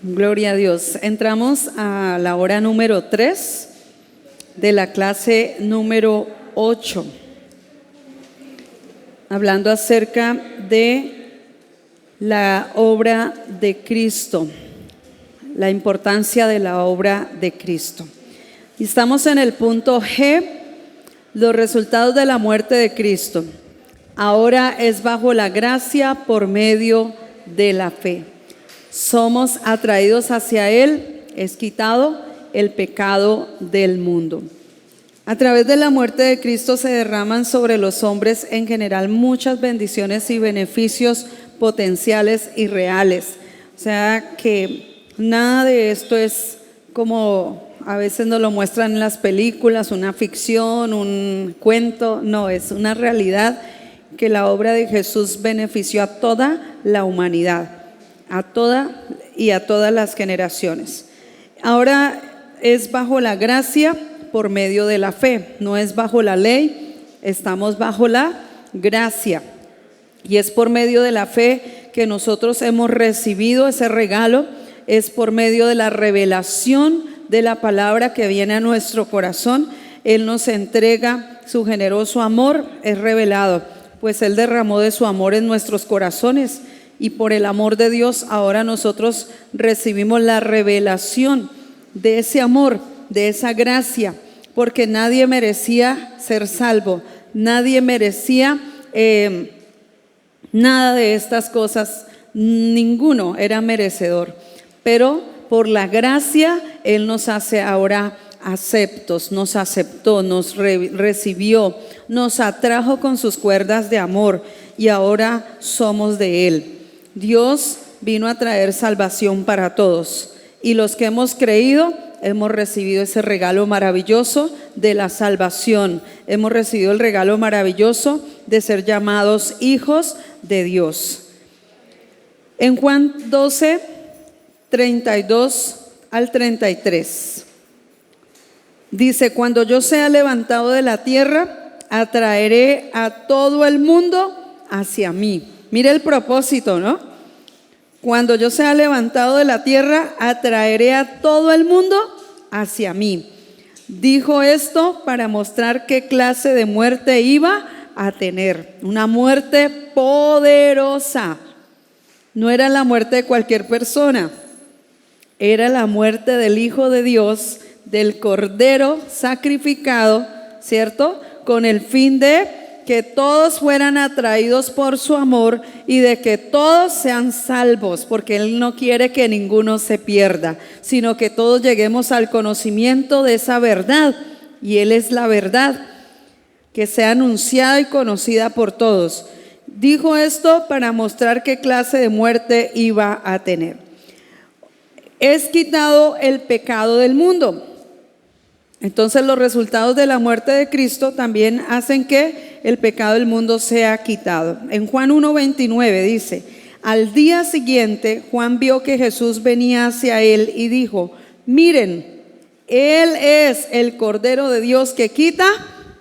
Gloria a Dios. Entramos a la hora número 3 de la clase número 8, hablando acerca de la obra de Cristo, la importancia de la obra de Cristo. Y estamos en el punto G, los resultados de la muerte de Cristo. Ahora es bajo la gracia por medio de la fe. Somos atraídos hacia Él, es quitado el pecado del mundo. A través de la muerte de Cristo se derraman sobre los hombres en general muchas bendiciones y beneficios potenciales y reales. O sea que nada de esto es como a veces nos lo muestran en las películas, una ficción, un cuento. No, es una realidad que la obra de Jesús benefició a toda la humanidad, a todas las generaciones. Ahora es bajo la gracia por medio de la fe, no es bajo la ley, estamos bajo la gracia. Y es por medio de la fe que nosotros hemos recibido ese regalo, es por medio de la revelación de la palabra que viene a nuestro corazón. Él nos entrega su generoso amor, es revelado, pues Él derramó de su amor en nuestros corazones. Y por el amor de Dios ahora nosotros recibimos la revelación de ese amor, de esa gracia, porque nadie merecía ser salvo, nadie merecía nada de estas cosas, ninguno era merecedor. Pero por la gracia Él nos hace ahora aceptos, nos aceptó, nos recibió, nos atrajo con sus cuerdas de amor y ahora somos de Él. Dios vino a traer salvación para todos y los que hemos creído hemos recibido ese regalo maravilloso de la salvación. Hemos recibido el regalo maravilloso de ser llamados hijos de Dios. En Juan 12, 32 al 33 dice: cuando yo sea levantado de la tierra, atraeré a todo el mundo hacia mí. Mire el propósito, ¿no? Cuando yo sea levantado de la tierra, atraeré a todo el mundo hacia mí. Dijo esto para mostrar qué clase de muerte iba a tener. Una muerte poderosa. No era la muerte de cualquier persona. Era la muerte del Hijo de Dios, del Cordero sacrificado, ¿cierto? Con el fin de que todos fueran atraídos por su amor y de que todos sean salvos, porque Él no quiere que ninguno se pierda, sino que todos lleguemos al conocimiento de esa verdad, y Él es la verdad, que sea anunciada y conocida por todos. Dijo esto para mostrar qué clase de muerte iba a tener. Es quitado el pecado del mundo. Entonces los resultados de la muerte de Cristo también hacen que el pecado del mundo sea quitado. En Juan 1:29 dice: al día siguiente Juan vio que Jesús venía hacia él y dijo: miren, Él es el Cordero de Dios que quita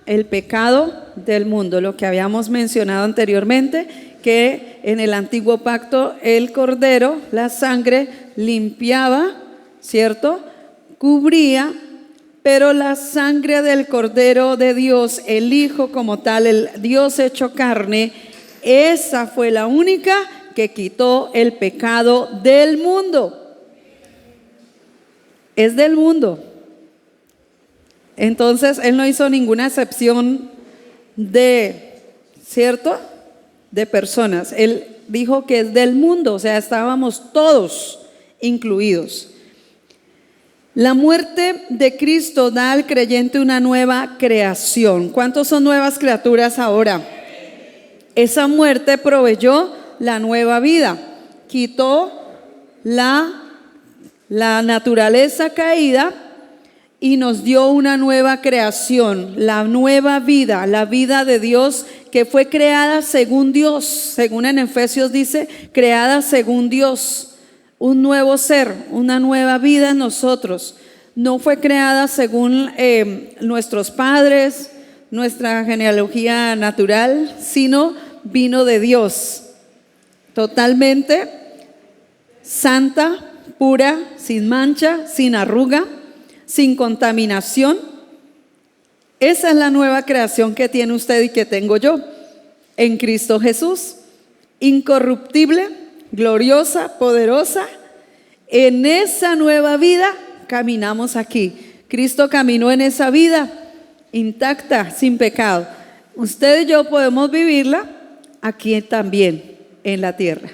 el pecado del mundo. Lo que habíamos mencionado anteriormente, que en el antiguo pacto el Cordero, la sangre limpiaba, ¿cierto? Cubría. Pero la sangre del Cordero de Dios, el Hijo como tal, el Dios hecho carne, esa fue la única que quitó el pecado del mundo. Es del mundo. Entonces Él no hizo ninguna excepción ¿cierto? De personas. Él dijo que es del mundo, o sea, estábamos todos incluidos. La muerte de Cristo da al creyente una nueva creación. ¿Cuántos son nuevas criaturas ahora? Esa muerte proveyó la nueva vida, quitó la naturaleza caída y nos dio una nueva creación, la nueva vida, la vida de Dios que fue creada según Dios, según en Efesios dice, creada según Dios. Un nuevo ser, una nueva vida en nosotros. No fue creada según nuestros padres, nuestra genealogía natural, sino vino de Dios. Totalmente santa, pura, sin mancha, sin arruga, sin contaminación. Esa es la nueva creación que tiene usted y que tengo yo en Cristo Jesús. Incorruptible, gloriosa, poderosa. En esa nueva vida caminamos aquí. Cristo caminó en esa vida intacta, sin pecado. Usted y yo podemos vivirla aquí también, en la tierra.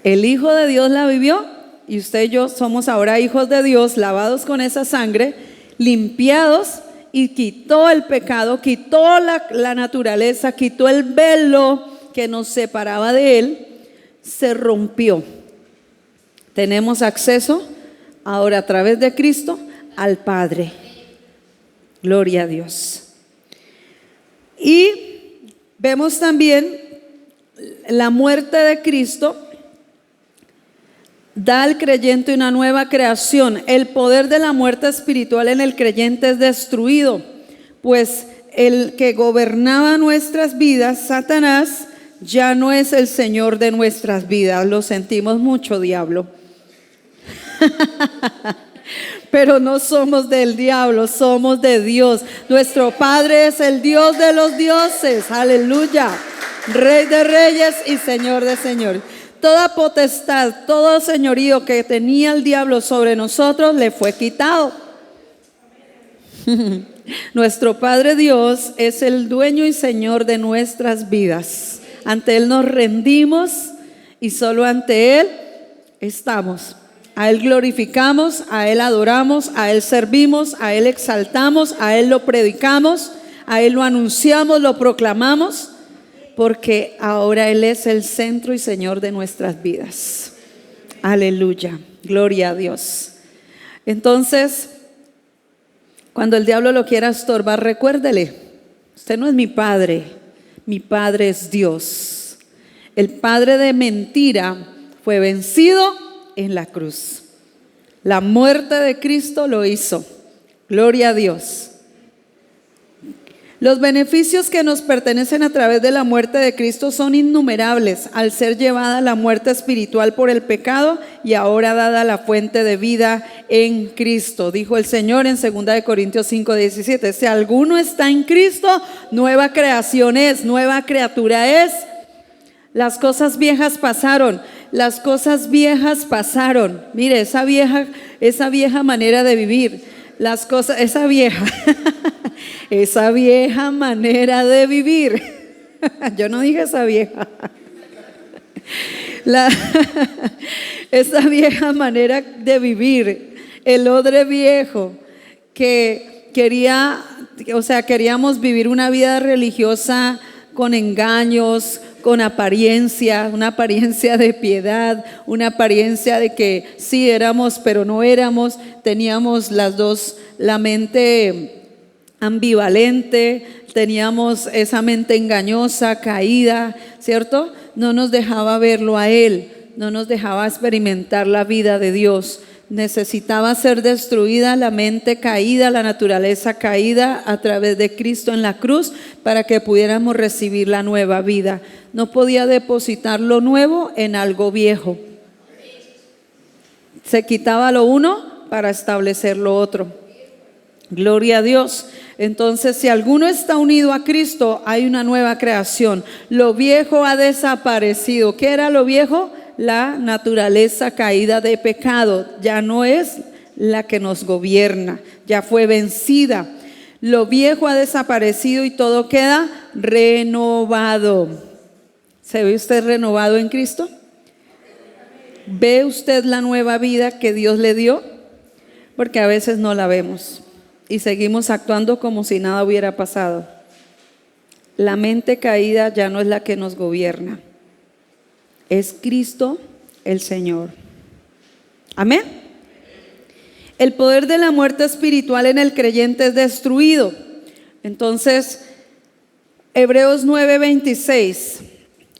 El Hijo de Dios la vivió y usted y yo somos ahora hijos de Dios, lavados con esa sangre, limpiados, y quitó el pecado, quitó la naturaleza, quitó el velo que nos separaba de Él, se rompió. Tenemos acceso ahora a través de Cristo al Padre. Gloria a Dios. Y vemos también la muerte de Cristo da al creyente una nueva creación. El poder de la muerte espiritual en el creyente es destruido, pues el que gobernaba nuestras vidas, Satanás, ya no es el Señor de nuestras vidas. Lo sentimos mucho, diablo. Pero no somos del diablo, somos de Dios. Nuestro Padre es el Dios de los dioses. Aleluya. Rey de reyes y Señor de señores. Toda potestad, todo señorío que tenía el diablo sobre nosotros le fue quitado. Nuestro Padre Dios es el dueño y Señor de nuestras vidas. Ante Él nos rendimos y solo ante Él estamos. A Él glorificamos, a Él adoramos, a Él servimos, a Él exaltamos, a Él lo predicamos, a Él lo anunciamos, lo proclamamos, porque ahora Él es el centro y Señor de nuestras vidas. Aleluya, gloria a Dios. Entonces, cuando el diablo lo quiera estorbar, recuérdele, usted no es mi padre es Dios. El padre de mentira fue vencido en la cruz. La muerte de Cristo lo hizo. Gloria a Dios. Los beneficios que nos pertenecen a través de la muerte de Cristo son innumerables al ser llevada la muerte espiritual por el pecado y ahora dada la fuente de vida en Cristo. Dijo el Señor en 2 Corintios 5:17, si alguno está en Cristo, nueva creación es, nueva criatura es. Las cosas viejas pasaron, las cosas viejas pasaron. Mire, esa vieja manera de vivir, esa vieja manera de vivir. Yo no dije esa vieja. Esa vieja manera de vivir, el odre viejo que queríamos vivir una vida religiosa con engaños, con apariencia, una apariencia de piedad, una apariencia de que sí éramos, pero no éramos. Teníamos las dos, la mente ambivalente, teníamos esa mente engañosa, caída, ¿cierto? No nos dejaba verlo a Él, no nos dejaba experimentar la vida de Dios. Necesitaba ser destruida la mente caída, la naturaleza caída a través de Cristo en la cruz para que pudiéramos recibir la nueva vida. No podía depositar lo nuevo en algo viejo. Se quitaba lo uno para establecer lo otro. Gloria a Dios. Entonces, si alguno está unido a Cristo, hay una nueva creación. Lo viejo ha desaparecido. ¿Qué era lo viejo? La naturaleza caída de pecado. Ya no es la que nos gobierna, ya fue vencida. Lo viejo ha desaparecido y todo queda renovado. ¿Se ve usted renovado en Cristo? ¿Ve usted la nueva vida que Dios le dio? Porque a veces no la vemos y seguimos actuando como si nada hubiera pasado. La mente caída ya no es la que nos gobierna. Es Cristo el Señor. Amén. El poder de la muerte espiritual en el creyente es destruido. Entonces, Hebreos 9:26.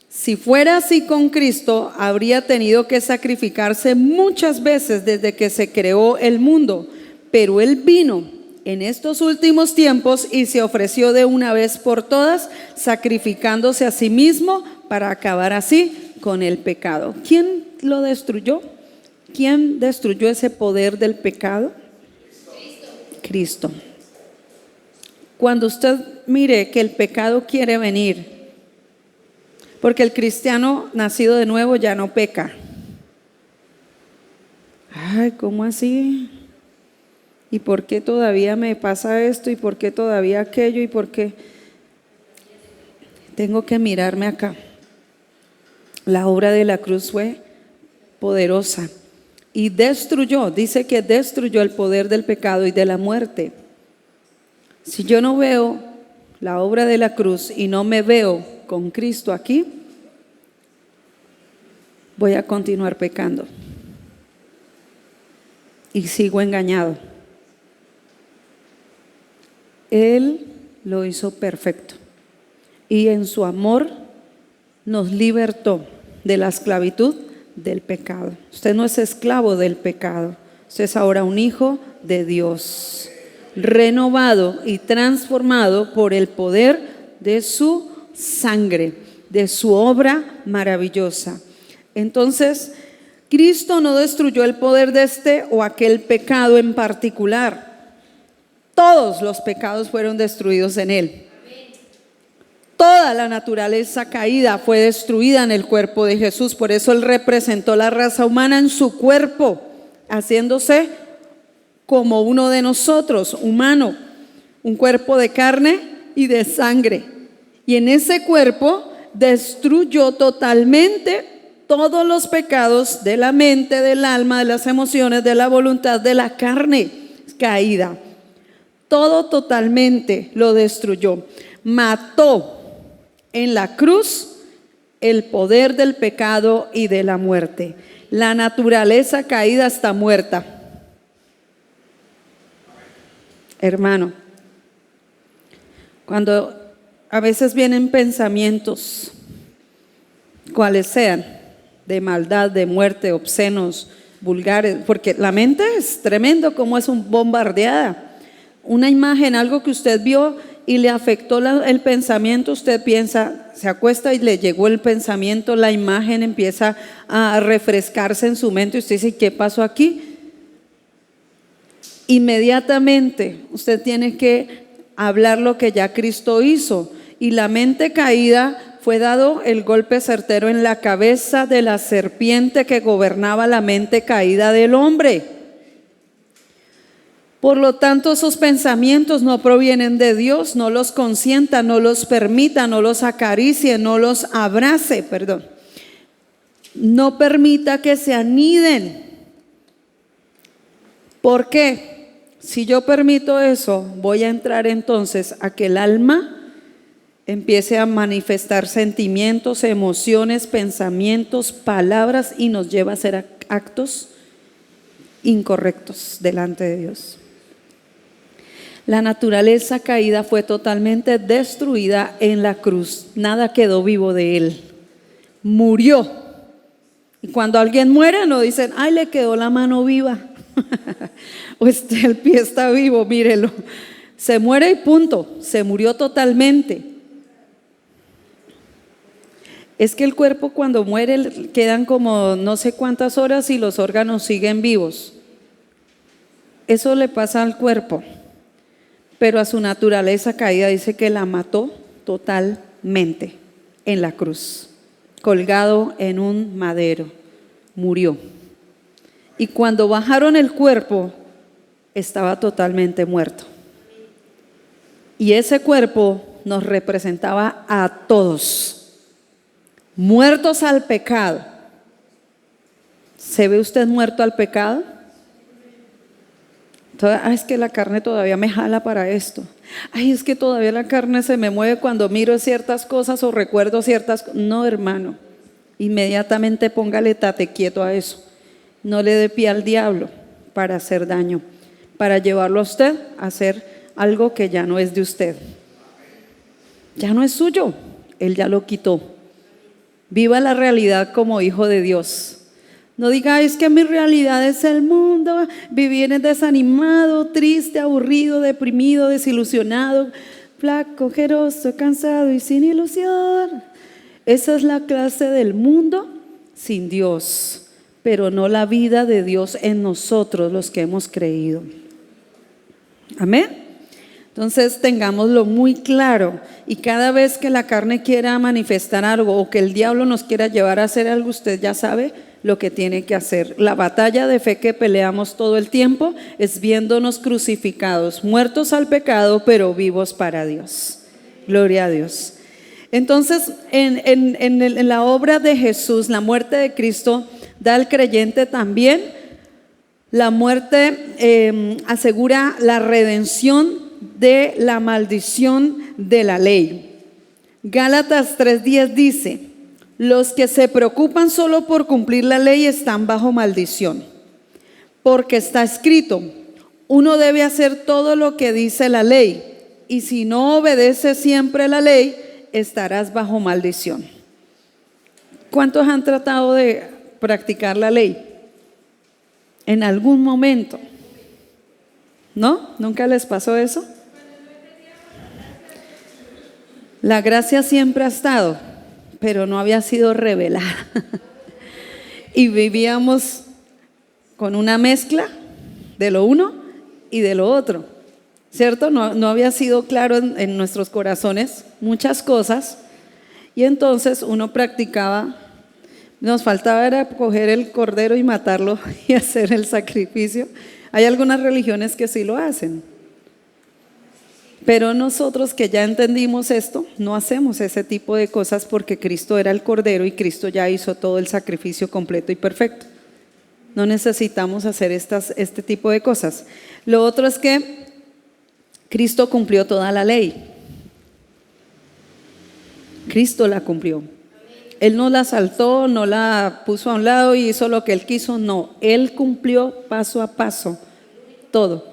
Si fuera así con Cristo, habría tenido que sacrificarse muchas veces desde que se creó el mundo. Pero Él vino en estos últimos tiempos y se ofreció de una vez por todas, sacrificándose a sí mismo para acabar así con el pecado. ¿Quién lo destruyó? ¿Quién destruyó ese poder del pecado? Cristo. Cuando usted mire que el pecado quiere venir, porque el cristiano nacido de nuevo ya no peca. Ay, ¿cómo así? ¿Y por qué todavía me pasa esto? ¿Y por qué todavía aquello? ¿Y por qué? Tengo que mirarme acá. La obra de la cruz fue poderosa y destruyó, dice que destruyó el poder del pecado y de la muerte. Si yo no veo la obra de la cruz y no me veo con Cristo aquí, voy a continuar pecando y sigo engañado. Él lo hizo perfecto y en su amor nos libertó de la esclavitud del pecado. Usted no es esclavo del pecado, usted es ahora un hijo de Dios, renovado y transformado por el poder de su sangre, de su obra maravillosa. Entonces, Cristo no destruyó el poder de este o aquel pecado en particular. Todos los pecados fueron destruidos en Él. Toda la naturaleza caída fue destruida en el cuerpo de Jesús. Por eso Él representó la raza humana en su cuerpo, haciéndose como uno de nosotros, humano, un cuerpo de carne y de sangre. Y en ese cuerpo destruyó totalmente todos los pecados de la mente, del alma, de las emociones, de la voluntad, de la carne caída. Todo totalmente lo destruyó. Mató en la cruz el poder del pecado y de la muerte. La naturaleza caída está muerta. Hermano, cuando a veces vienen pensamientos, cuales sean, de maldad, de muerte, obscenos, vulgares, porque la mente es tremendo como es bombardeada. Una imagen, algo que usted vio y le afectó el pensamiento, usted piensa, se acuesta y le llegó el pensamiento, la imagen empieza a refrescarse en su mente y usted dice, ¿qué pasó aquí? Inmediatamente usted tiene que hablar lo que ya Cristo hizo, y la mente caída fue dado el golpe certero en la cabeza de la serpiente que gobernaba la mente caída del hombre. Por lo tanto, esos pensamientos no provienen de Dios. No los consienta, no los permita, no los acaricie, no los abrace, no permita que se aniden. ¿Por qué? Si yo permito eso, voy a entrar entonces a que el alma empiece a manifestar sentimientos, emociones, pensamientos, palabras, y nos lleva a hacer actos incorrectos delante de Dios. La naturaleza caída fue totalmente destruida en la cruz. Nada quedó vivo de Él. Murió. Y cuando alguien muere no dicen, ay, le quedó la mano viva o el pie está vivo, mírelo. Se muere y punto, se murió totalmente. Es que el cuerpo cuando muere quedan como no sé cuántas horas y los órganos siguen vivos. Eso le pasa al cuerpo, pero a su naturaleza caída dice que la mató totalmente en la cruz, colgado en un madero, murió. Y cuando bajaron el cuerpo, estaba totalmente muerto. Y ese cuerpo nos representaba a todos, muertos al pecado. ¿Se ve usted muerto al pecado? Es que la carne todavía me jala para esto. Ay, es que todavía la carne se me mueve cuando miro ciertas cosas o recuerdo ciertas cosas. No, hermano, inmediatamente póngale tate quieto a eso. No le dé pie al diablo para hacer daño, para llevarlo a usted a hacer algo que ya no es de usted. Ya no es suyo, Él ya lo quitó. Viva la realidad como hijo de Dios. No diga, es que mi realidad es el mundo, vivir desanimado, triste, aburrido, deprimido, desilusionado, flaco, ojeroso, cansado y sin ilusión. Esa es la clase del mundo sin Dios. pero no la vida de Dios en nosotros, los que hemos creído. Amén. Entonces tengámoslo muy claro, y cada vez que la carne quiera manifestar algo o que el diablo nos quiera llevar a hacer algo, usted ya sabe lo que tiene que hacer. La batalla de fe que peleamos todo el tiempo es viéndonos crucificados, muertos al pecado, pero vivos para Dios. Gloria a Dios. Entonces, en la obra de Jesús, la muerte de Cristo da al creyente también. La muerte asegura la redención de la maldición de la ley. Gálatas 3:10 dice: los que se preocupan solo por cumplir la ley están bajo maldición, porque está escrito: uno debe hacer todo lo que dice la ley, y si no obedeces siempre la ley, estarás bajo maldición. ¿Cuántos han tratado de practicar la ley en algún momento? ¿No? ¿Nunca les pasó eso? La gracia siempre ha estado, pero no había sido revelada. Y vivíamos con una mezcla de lo uno y de lo otro, ¿cierto? No había sido claro en nuestros corazones muchas cosas, y entonces uno practicaba. Nos faltaba era coger el cordero y matarlo y hacer el sacrificio. Hay algunas religiones que sí lo hacen, pero nosotros que ya entendimos esto, no hacemos ese tipo de cosas, porque Cristo era el cordero y Cristo ya hizo todo el sacrificio completo y perfecto. No necesitamos hacer este tipo de cosas. Lo otro es que Cristo cumplió toda la ley. Cristo la cumplió. Él no la saltó, no la puso a un lado y hizo lo que Él quiso. No, Él cumplió paso a paso todo,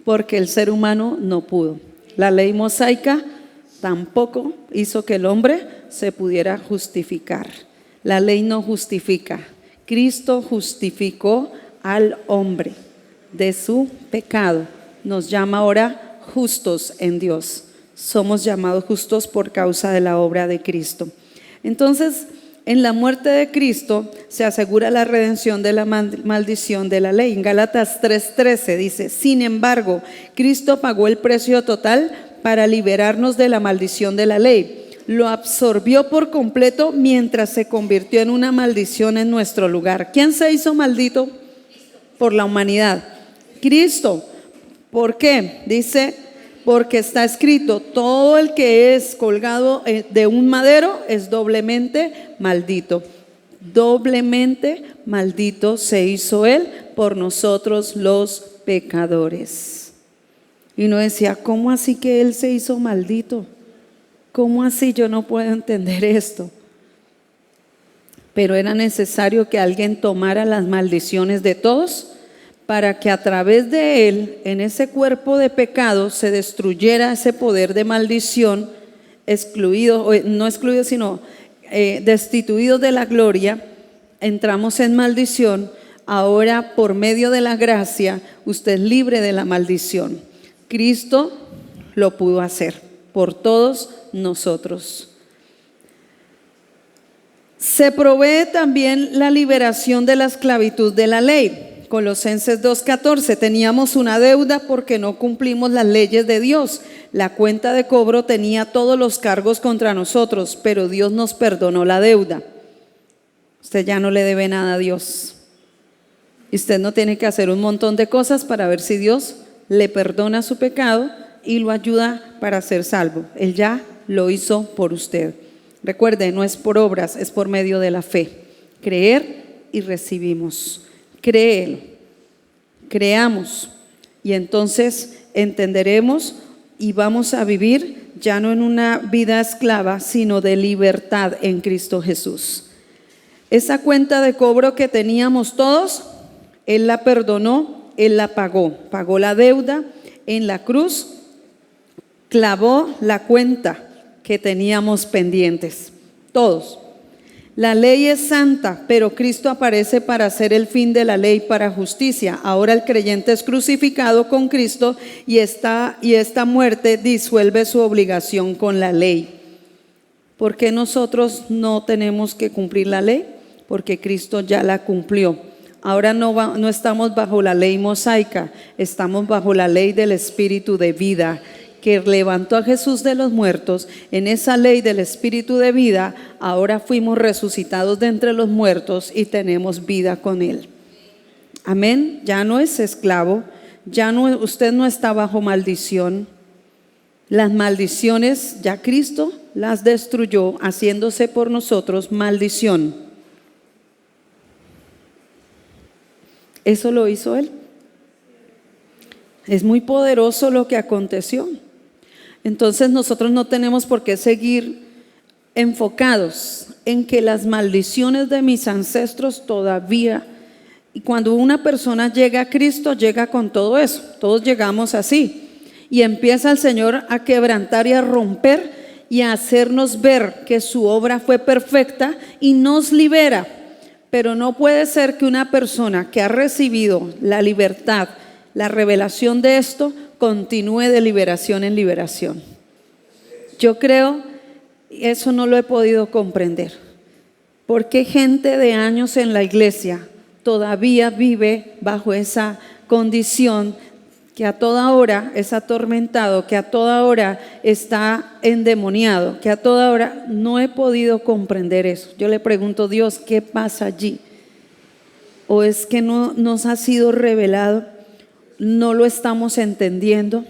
porque el ser humano no pudo. La ley mosaica tampoco hizo que el hombre se pudiera justificar. La ley no justifica. Cristo justificó al hombre de su pecado. Nos llama ahora justos en Dios. Somos llamados justos por causa de la obra de Cristo. Entonces, en la muerte de Cristo se asegura la redención de la maldición de la ley. En Gálatas 3:13 dice: sin embargo, Cristo pagó el precio total para liberarnos de la maldición de la ley. Lo absorbió por completo mientras se convirtió en una maldición en nuestro lugar. ¿Quién se hizo maldito por la humanidad? Cristo. ¿Por qué? Dice: porque está escrito, todo el que es colgado de un madero es doblemente maldito. Doblemente maldito se hizo Él por nosotros los pecadores. Y uno decía: ¿cómo así que Él se hizo maldito? ¿Cómo así? Yo no puedo entender esto. Pero era necesario que alguien tomara las maldiciones de todos, para que a través de Él, en ese cuerpo de pecado, se destruyera ese poder de maldición, no excluido, sino destituidos de la gloria. Entramos en maldición. Ahora, por medio de la gracia, usted es libre de la maldición. Cristo lo pudo hacer por todos nosotros. Se provee también la liberación de la esclavitud de la ley. Colosenses 2:14: teníamos una deuda porque no cumplimos las leyes de Dios. La cuenta de cobro tenía todos los cargos contra nosotros, pero Dios nos perdonó la deuda. Usted ya no le debe nada a Dios. Y usted no tiene que hacer un montón de cosas para ver si Dios le perdona su pecado y lo ayuda para ser salvo. Él ya lo hizo por usted. Recuerde, no es por obras, es por medio de la fe. Creer y recibimos. Créelo, creamos, y entonces entenderemos y vamos a vivir ya no en una vida esclava, sino de libertad en Cristo Jesús. Esa cuenta de cobro que teníamos todos, Él la perdonó, Él la pagó la deuda en la cruz, clavó la cuenta que teníamos pendientes, todos. La ley es santa, pero Cristo aparece para ser el fin de la ley, para justicia. Ahora el creyente es crucificado con Cristo y esta muerte disuelve su obligación con la ley. ¿Por qué nosotros no tenemos que cumplir la ley? porque Cristo ya la cumplió. Ahora no estamos bajo la ley mosaica, estamos bajo la ley del Espíritu de vida, que levantó a Jesús de los muertos. En esa ley del Espíritu de vida, ahora fuimos resucitados de entre los muertos y tenemos vida con Él. Amén. Ya no es esclavo, usted no está bajo maldición. Las maldiciones ya Cristo las destruyó, haciéndose por nosotros maldición. Eso lo hizo Él. Es muy poderoso lo que aconteció. Entonces nosotros no tenemos por qué seguir enfocados en que las maldiciones de mis ancestros todavía. Y cuando una persona llega a Cristo, llega con todo eso. Todos llegamos así. Y empieza el Señor a quebrantar y a romper y a hacernos ver que su obra fue perfecta y nos libera. Pero no puede ser que una persona que ha recibido la libertad, la revelación de esto, continúe de liberación en liberación. Yo creo, eso no lo he podido comprender. ¿Por qué gente de años en la iglesia todavía vive bajo esa condición que a toda hora es atormentado, que a toda hora está endemoniado, que a toda hora? No he podido comprender eso. Yo le pregunto, Dios, ¿qué pasa allí? ¿O es que no nos ha sido revelado? ¿No lo estamos entendiendo?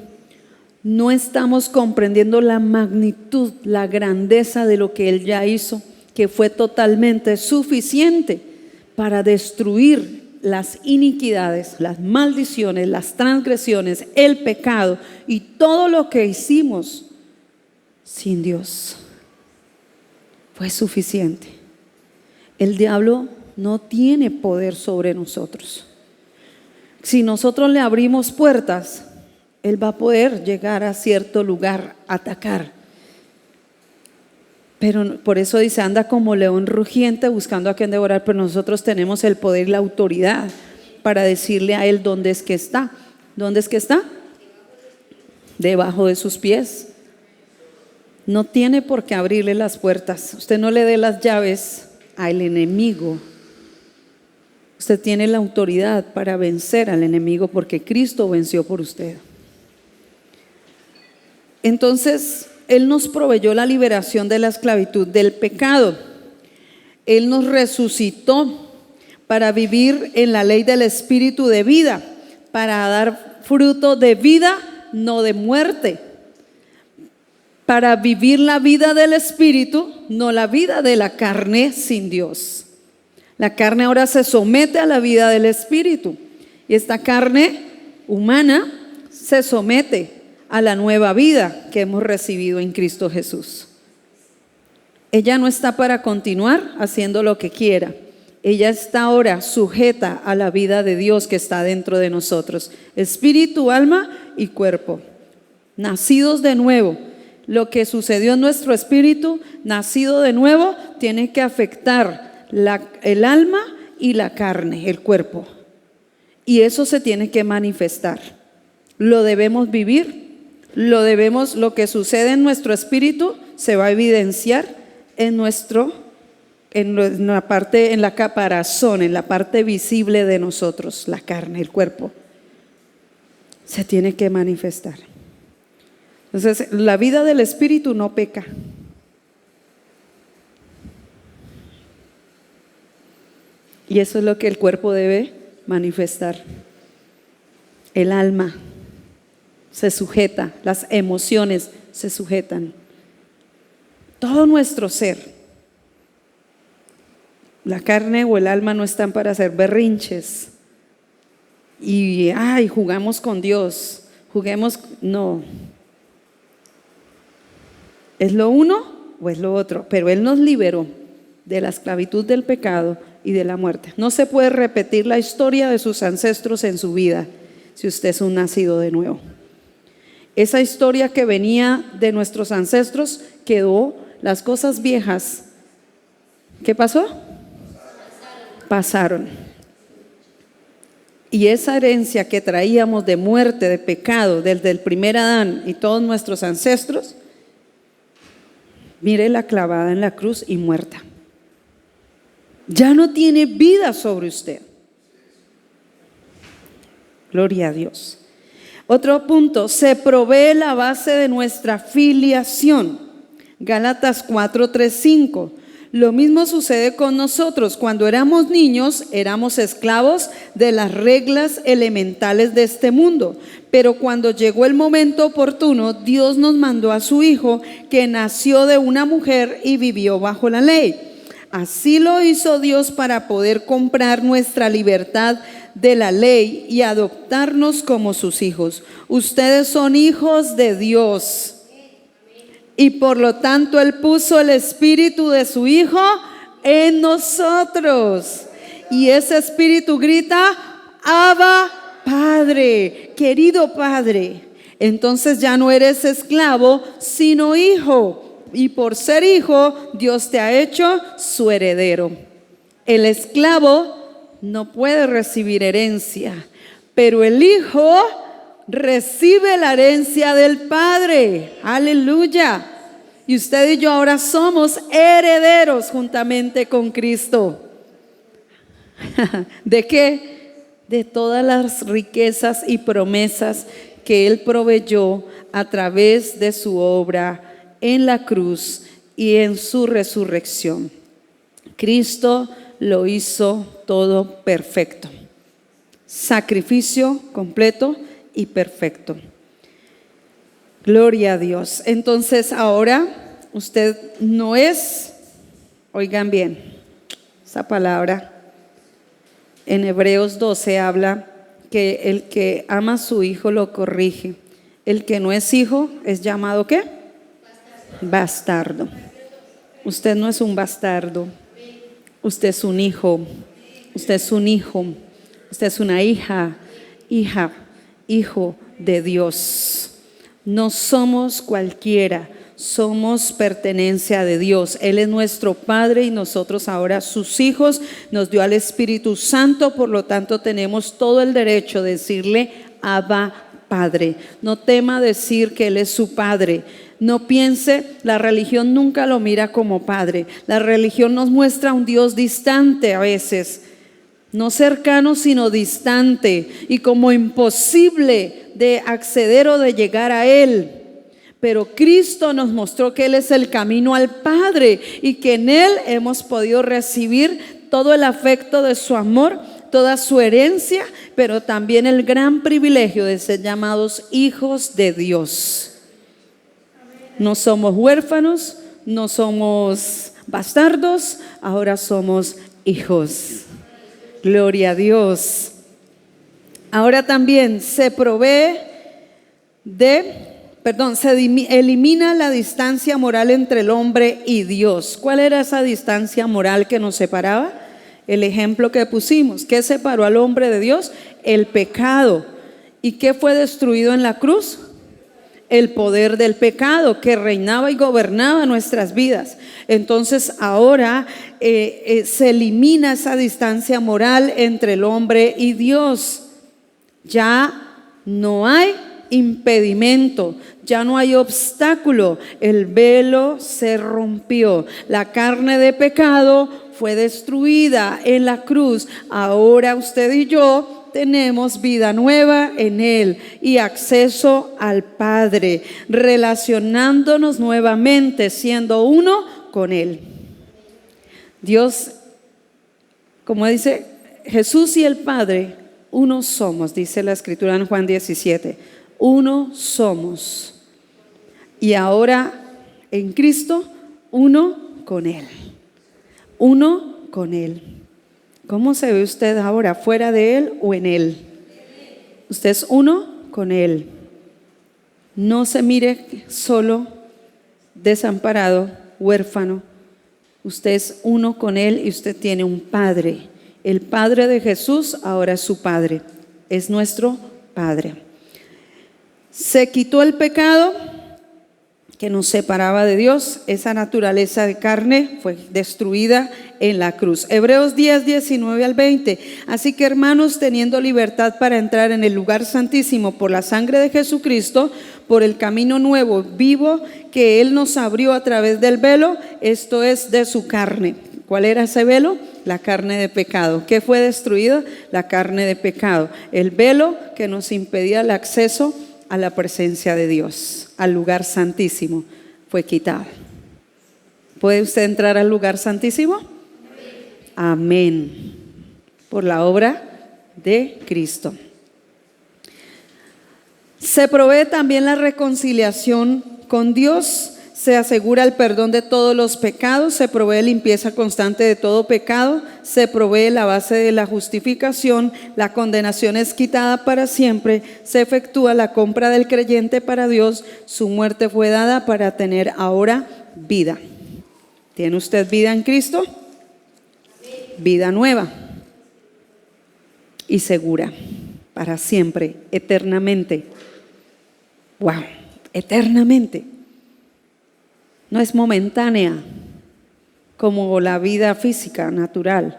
¿No estamos comprendiendo la magnitud, la grandeza de lo que Él ya hizo, que fue totalmente suficiente para destruir las iniquidades, las maldiciones, las transgresiones, el pecado y todo lo que hicimos sin Dios? Fue suficiente. El diablo no tiene poder sobre nosotros. Si nosotros le abrimos puertas, él va a poder llegar a cierto lugar, atacar. Pero por eso dice, anda como león rugiente buscando a quien devorar. Pero nosotros tenemos el poder y la autoridad para decirle a él dónde es que está. ¿Dónde es que está? Debajo de sus pies. No tiene por qué abrirle las puertas. Usted no le dé las llaves al enemigo. Usted tiene la autoridad para vencer al enemigo, porque Cristo venció por usted. Entonces, Él nos proveyó la liberación de la esclavitud del pecado. Él nos resucitó para vivir en la ley del Espíritu de vida, para dar fruto de vida, no de muerte. Para vivir la vida del Espíritu, no la vida de la carne sin Dios. La carne ahora se somete a la vida del Espíritu, y esta carne humana se somete a la nueva vida que hemos recibido en Cristo Jesús. Ella no está para continuar haciendo lo que quiera. Ella está ahora sujeta a la vida de Dios que está dentro de nosotros, espíritu, alma y cuerpo. Nacidos de nuevo. Lo que sucedió en nuestro espíritu, nacido de nuevo, tiene que afectar el alma y la carne, el cuerpo. Y eso se tiene que manifestar. Lo debemos vivir. Lo que sucede en nuestro espíritu se va a evidenciar en la caparazón, en la parte visible de nosotros, la carne, el cuerpo. Se tiene que manifestar. Entonces, la vida del espíritu no peca. Y eso es lo que el cuerpo debe manifestar. El alma se sujeta, las emociones se sujetan. Todo nuestro ser. La carne o el alma no están para hacer berrinches. Y jugamos con Dios. No. ¿Es lo uno o es lo otro? Pero Él nos liberó de la esclavitud del pecado y de la muerte. No se puede repetir la historia de sus ancestros en su vida si usted es un nacido de nuevo. Esa historia que venía de nuestros ancestros quedó. Las cosas viejas, ¿qué pasó? Pasaron. Y esa herencia que traíamos de muerte, de pecado, desde el primer Adán y todos nuestros ancestros, mire la clavada en la cruz y muerta. Ya no tiene vida sobre usted. Gloria a Dios. Otro punto, se provee la base de nuestra filiación. Gálatas 4, 3, 5. Lo mismo sucede con nosotros. Cuando éramos niños, éramos esclavos de las reglas elementales de este mundo. Pero cuando llegó el momento oportuno, Dios nos mandó a su Hijo, que nació de una mujer y vivió bajo la ley. Así lo hizo Dios para poder comprar nuestra libertad de la ley y adoptarnos como sus hijos. Ustedes son hijos de Dios. Y por lo tanto Él puso el espíritu de su Hijo en nosotros. Y ese espíritu grita: Abba, Padre, querido Padre. Entonces ya no eres esclavo, sino hijo. Y por ser hijo, Dios te ha hecho su heredero. El esclavo no puede recibir herencia, pero el hijo recibe la herencia del Padre. Aleluya. Y usted y yo ahora somos herederos juntamente con Cristo. ¿De qué? De todas las riquezas y promesas que Él proveyó a través de su obra en la cruz y en su resurrección. Cristo lo hizo todo perfecto. Sacrificio completo y perfecto. Gloria a Dios. Entonces ahora usted no es, oigan bien, esa palabra en Hebreos 12 habla que el que ama a su hijo lo corrige. El que no es hijo es llamado ¿qué? Bastardo. Usted no es un bastardo. Usted es un hijo. Usted es un hijo. Usted es una hija, hijo de Dios. No somos cualquiera, somos pertenencia de Dios. Él es nuestro Padre y nosotros ahora sus hijos. Nos dio al Espíritu Santo, por lo tanto tenemos todo el derecho de decirle Abba, Padre. No tema decir que Él es su Padre. No piense, la religión nunca lo mira como Padre. La religión nos muestra un Dios distante a veces. No cercano, sino distante y como imposible de acceder o de llegar a Él. Pero Cristo nos mostró que Él es el camino al Padre y que en Él hemos podido recibir todo el afecto de su amor, toda su herencia, pero también el gran privilegio de ser llamados hijos de Dios. No somos huérfanos, no somos bastardos, ahora somos hijos. Gloria a Dios. Ahora también se elimina la distancia moral entre el hombre y Dios. ¿Cuál era esa distancia moral que nos separaba? El ejemplo que pusimos. ¿Qué separó al hombre de Dios? El pecado. ¿Y qué fue destruido en la cruz? El poder del pecado que reinaba y gobernaba nuestras vidas. Entonces ahora se elimina esa distancia moral entre el hombre y Dios. Ya no hay impedimento, ya no hay obstáculo. El velo se rompió, la carne de pecado fue destruida en la cruz. Ahora usted y yo tenemos vida nueva en Él y acceso al Padre, relacionándonos nuevamente, siendo uno con Él. Dios, como dice Jesús y el Padre, uno somos, dice la Escritura en Juan 17, uno somos. Y ahora en Cristo, uno con Él, uno con Él. ¿Cómo se ve usted ahora? ¿Fuera de Él o en Él? Usted es uno con Él. No se mire solo, desamparado, huérfano. Usted es uno con Él y usted tiene un Padre. El Padre de Jesús ahora es su Padre. Es nuestro Padre. Se quitó el pecado que nos separaba de Dios. Esa naturaleza de carne fue destruida en la cruz. Hebreos 10, 19 al 20. Así que, hermanos, teniendo libertad para entrar en el lugar santísimo por la sangre de Jesucristo, por el camino nuevo, vivo, que Él nos abrió a través del velo, esto es de su carne. ¿Cuál era ese velo? La carne de pecado. ¿Qué fue destruida? La carne de pecado. El velo que nos impedía el acceso a la presencia de Dios, al lugar santísimo, fue quitado. ¿Puede usted entrar al lugar santísimo? Amén. Por la obra de Cristo. Se provee también la reconciliación con Dios. Se asegura el perdón de todos los pecados, se provee limpieza constante de todo pecado, se provee la base de la justificación, la condenación es quitada para siempre, se efectúa la compra del creyente para Dios, su muerte fue dada para tener ahora vida. ¿Tiene usted vida en Cristo? Vida nueva y segura, para siempre, eternamente. ¡Wow! Eternamente. No es momentánea como la vida física natural,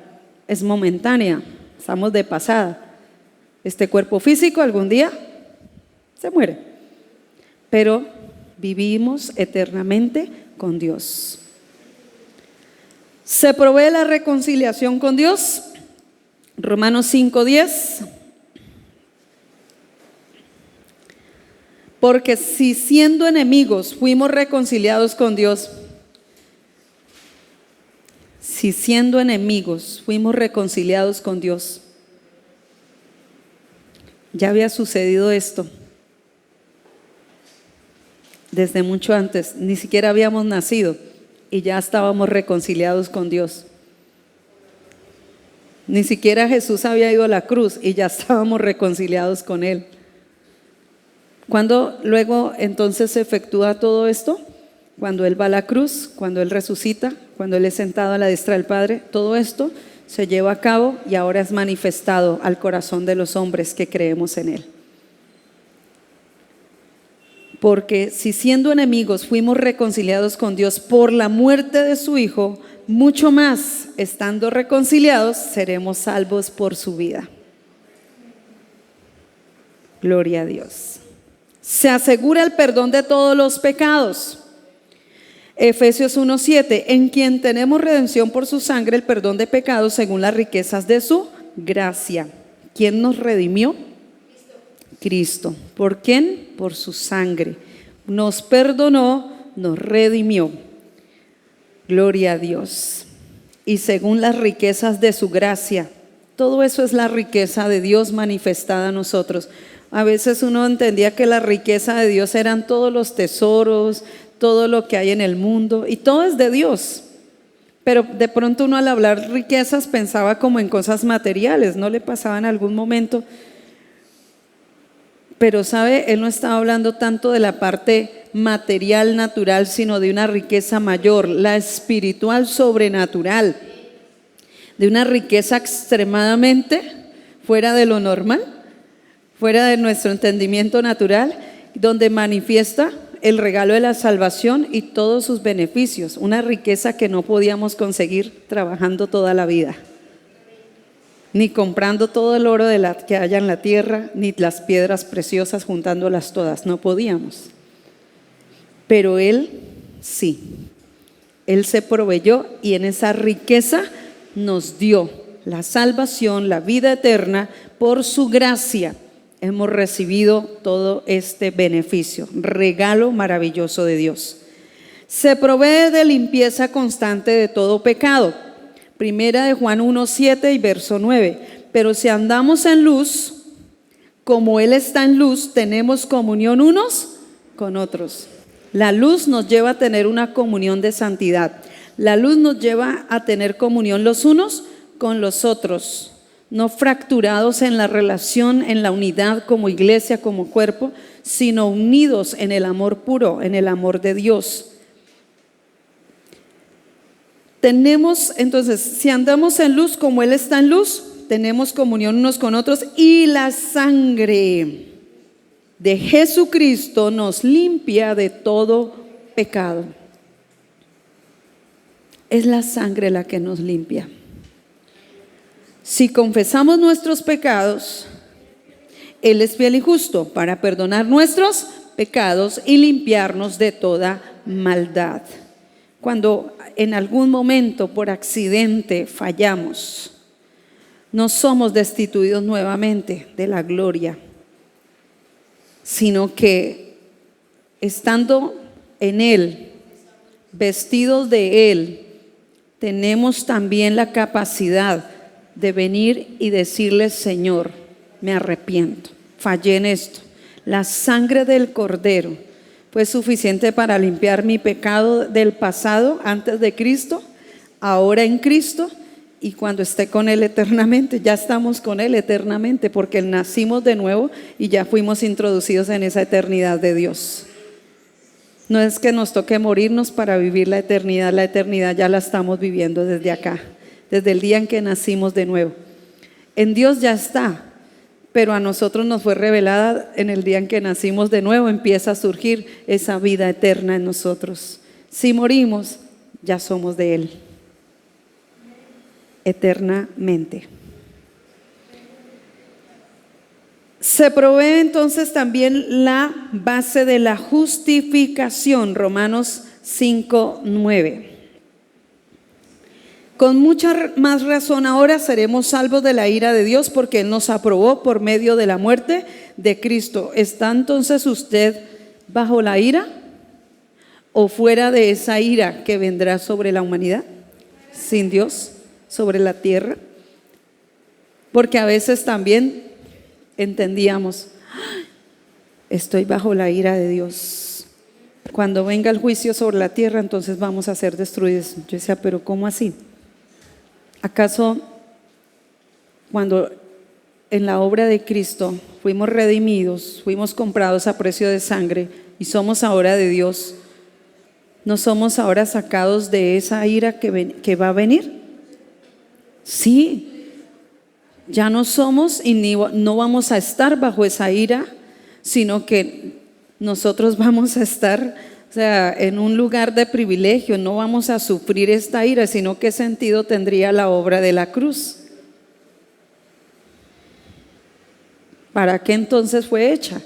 es momentánea, estamos de pasada. Este cuerpo físico algún día se muere, pero vivimos eternamente con Dios. Se provee la reconciliación con Dios, Romanos 5:10. Porque si siendo enemigos fuimos reconciliados con Dios, si siendo enemigos fuimos reconciliados con Dios, ya había sucedido esto desde mucho antes, ni siquiera habíamos nacido y ya estábamos reconciliados con Dios. Ni siquiera Jesús había ido a la cruz y ya estábamos reconciliados con Él. ¿Cuándo luego entonces se efectúa todo esto? Cuando Él va a la cruz, cuando Él resucita, cuando Él es sentado a la diestra del Padre. Todo esto se lleva a cabo y ahora es manifestado al corazón de los hombres que creemos en Él. Porque si siendo enemigos fuimos reconciliados con Dios por la muerte de su Hijo, mucho más, estando reconciliados, seremos salvos por su vida. Gloria a Dios. Se asegura el perdón de todos los pecados. Efesios 1:7, en quien tenemos redención por su sangre, el perdón de pecados según las riquezas de su gracia. ¿Quién nos redimió? Cristo. ¿Por quién? Por su sangre. Nos perdonó, nos redimió. Gloria a Dios. Y según las riquezas de su gracia. Todo eso es la riqueza de Dios manifestada a nosotros. A veces uno entendía que la riqueza de Dios eran todos los tesoros, todo lo que hay en el mundo, y todo es de Dios. Pero de pronto uno al hablar riquezas pensaba como en cosas materiales, ¿no le pasaba en algún momento? Pero sabe, Él no estaba hablando tanto de la parte material, natural, sino de una riqueza mayor, la espiritual sobrenatural, de una riqueza extremadamente fuera de lo normal, fuera de nuestro entendimiento natural, donde manifiesta el regalo de la salvación y todos sus beneficios, una riqueza que no podíamos conseguir trabajando toda la vida, ni comprando todo el oro que haya en la tierra, ni las piedras preciosas juntándolas todas, no podíamos. Pero Él sí, Él se proveyó y en esa riqueza nos dio la salvación, la vida eterna, por su gracia. Hemos recibido todo este beneficio, regalo maravilloso de Dios. Se provee de limpieza constante de todo pecado. Primera de Juan 1:7 y verso 9. Pero si andamos en luz, como Él está en luz, tenemos comunión unos con otros. La luz nos lleva a tener una comunión de santidad. La luz nos lleva a tener comunión los unos con los otros. No fracturados en la relación, en la unidad como iglesia, como cuerpo, sino unidos en el amor puro, en el amor de Dios. Tenemos, entonces, si andamos en luz como Él está en luz, tenemos comunión unos con otros y la sangre de Jesucristo nos limpia de todo pecado. Es la sangre la que nos limpia. Si confesamos nuestros pecados, Él es fiel y justo para perdonar nuestros pecados y limpiarnos de toda maldad. cuando en algún momento por accidente fallamos, no somos destituidos nuevamente de la gloria, sino que estando en Él, vestidos de Él, tenemos también la capacidad de venir y decirle: Señor, me arrepiento, fallé en esto. La sangre del Cordero fue suficiente para limpiar mi pecado del pasado antes de Cristo, ahora en Cristo, y cuando esté con Él eternamente. Ya estamos con Él eternamente porque nacimos de nuevo y ya fuimos introducidos en esa eternidad de Dios. No es que nos toque morirnos para vivir la eternidad ya la estamos viviendo desde acá, desde el día en que nacimos de nuevo. En Dios ya está, pero a nosotros nos fue revelada en el día en que nacimos de nuevo. Empieza a surgir esa vida eterna en nosotros. Si morimos, ya somos de Él eternamente. Se provee entonces también la base de la justificación, Romanos 5:9. Con mucha más razón ahora seremos salvos de la ira de Dios, porque Él nos aprobó por medio de la muerte de Cristo. ¿Está entonces usted bajo la ira o fuera de esa ira que vendrá sobre la humanidad? Sin Dios, sobre la tierra. Porque a veces también entendíamos: estoy bajo la ira de Dios. Cuando venga el juicio sobre la tierra, entonces vamos a ser destruidos. Yo decía, pero ¿cómo así? ¿Acaso cuando en la obra de Cristo fuimos redimidos, fuimos comprados a precio de sangre y somos ahora de Dios, no somos ahora sacados de esa ira que va a venir? Sí, ya no somos y no vamos a estar bajo esa ira, sino que nosotros vamos a estar, o sea, en un lugar de privilegio. No vamos a sufrir esta ira, sino qué sentido tendría la obra de la cruz. ¿Para qué entonces fue hecha?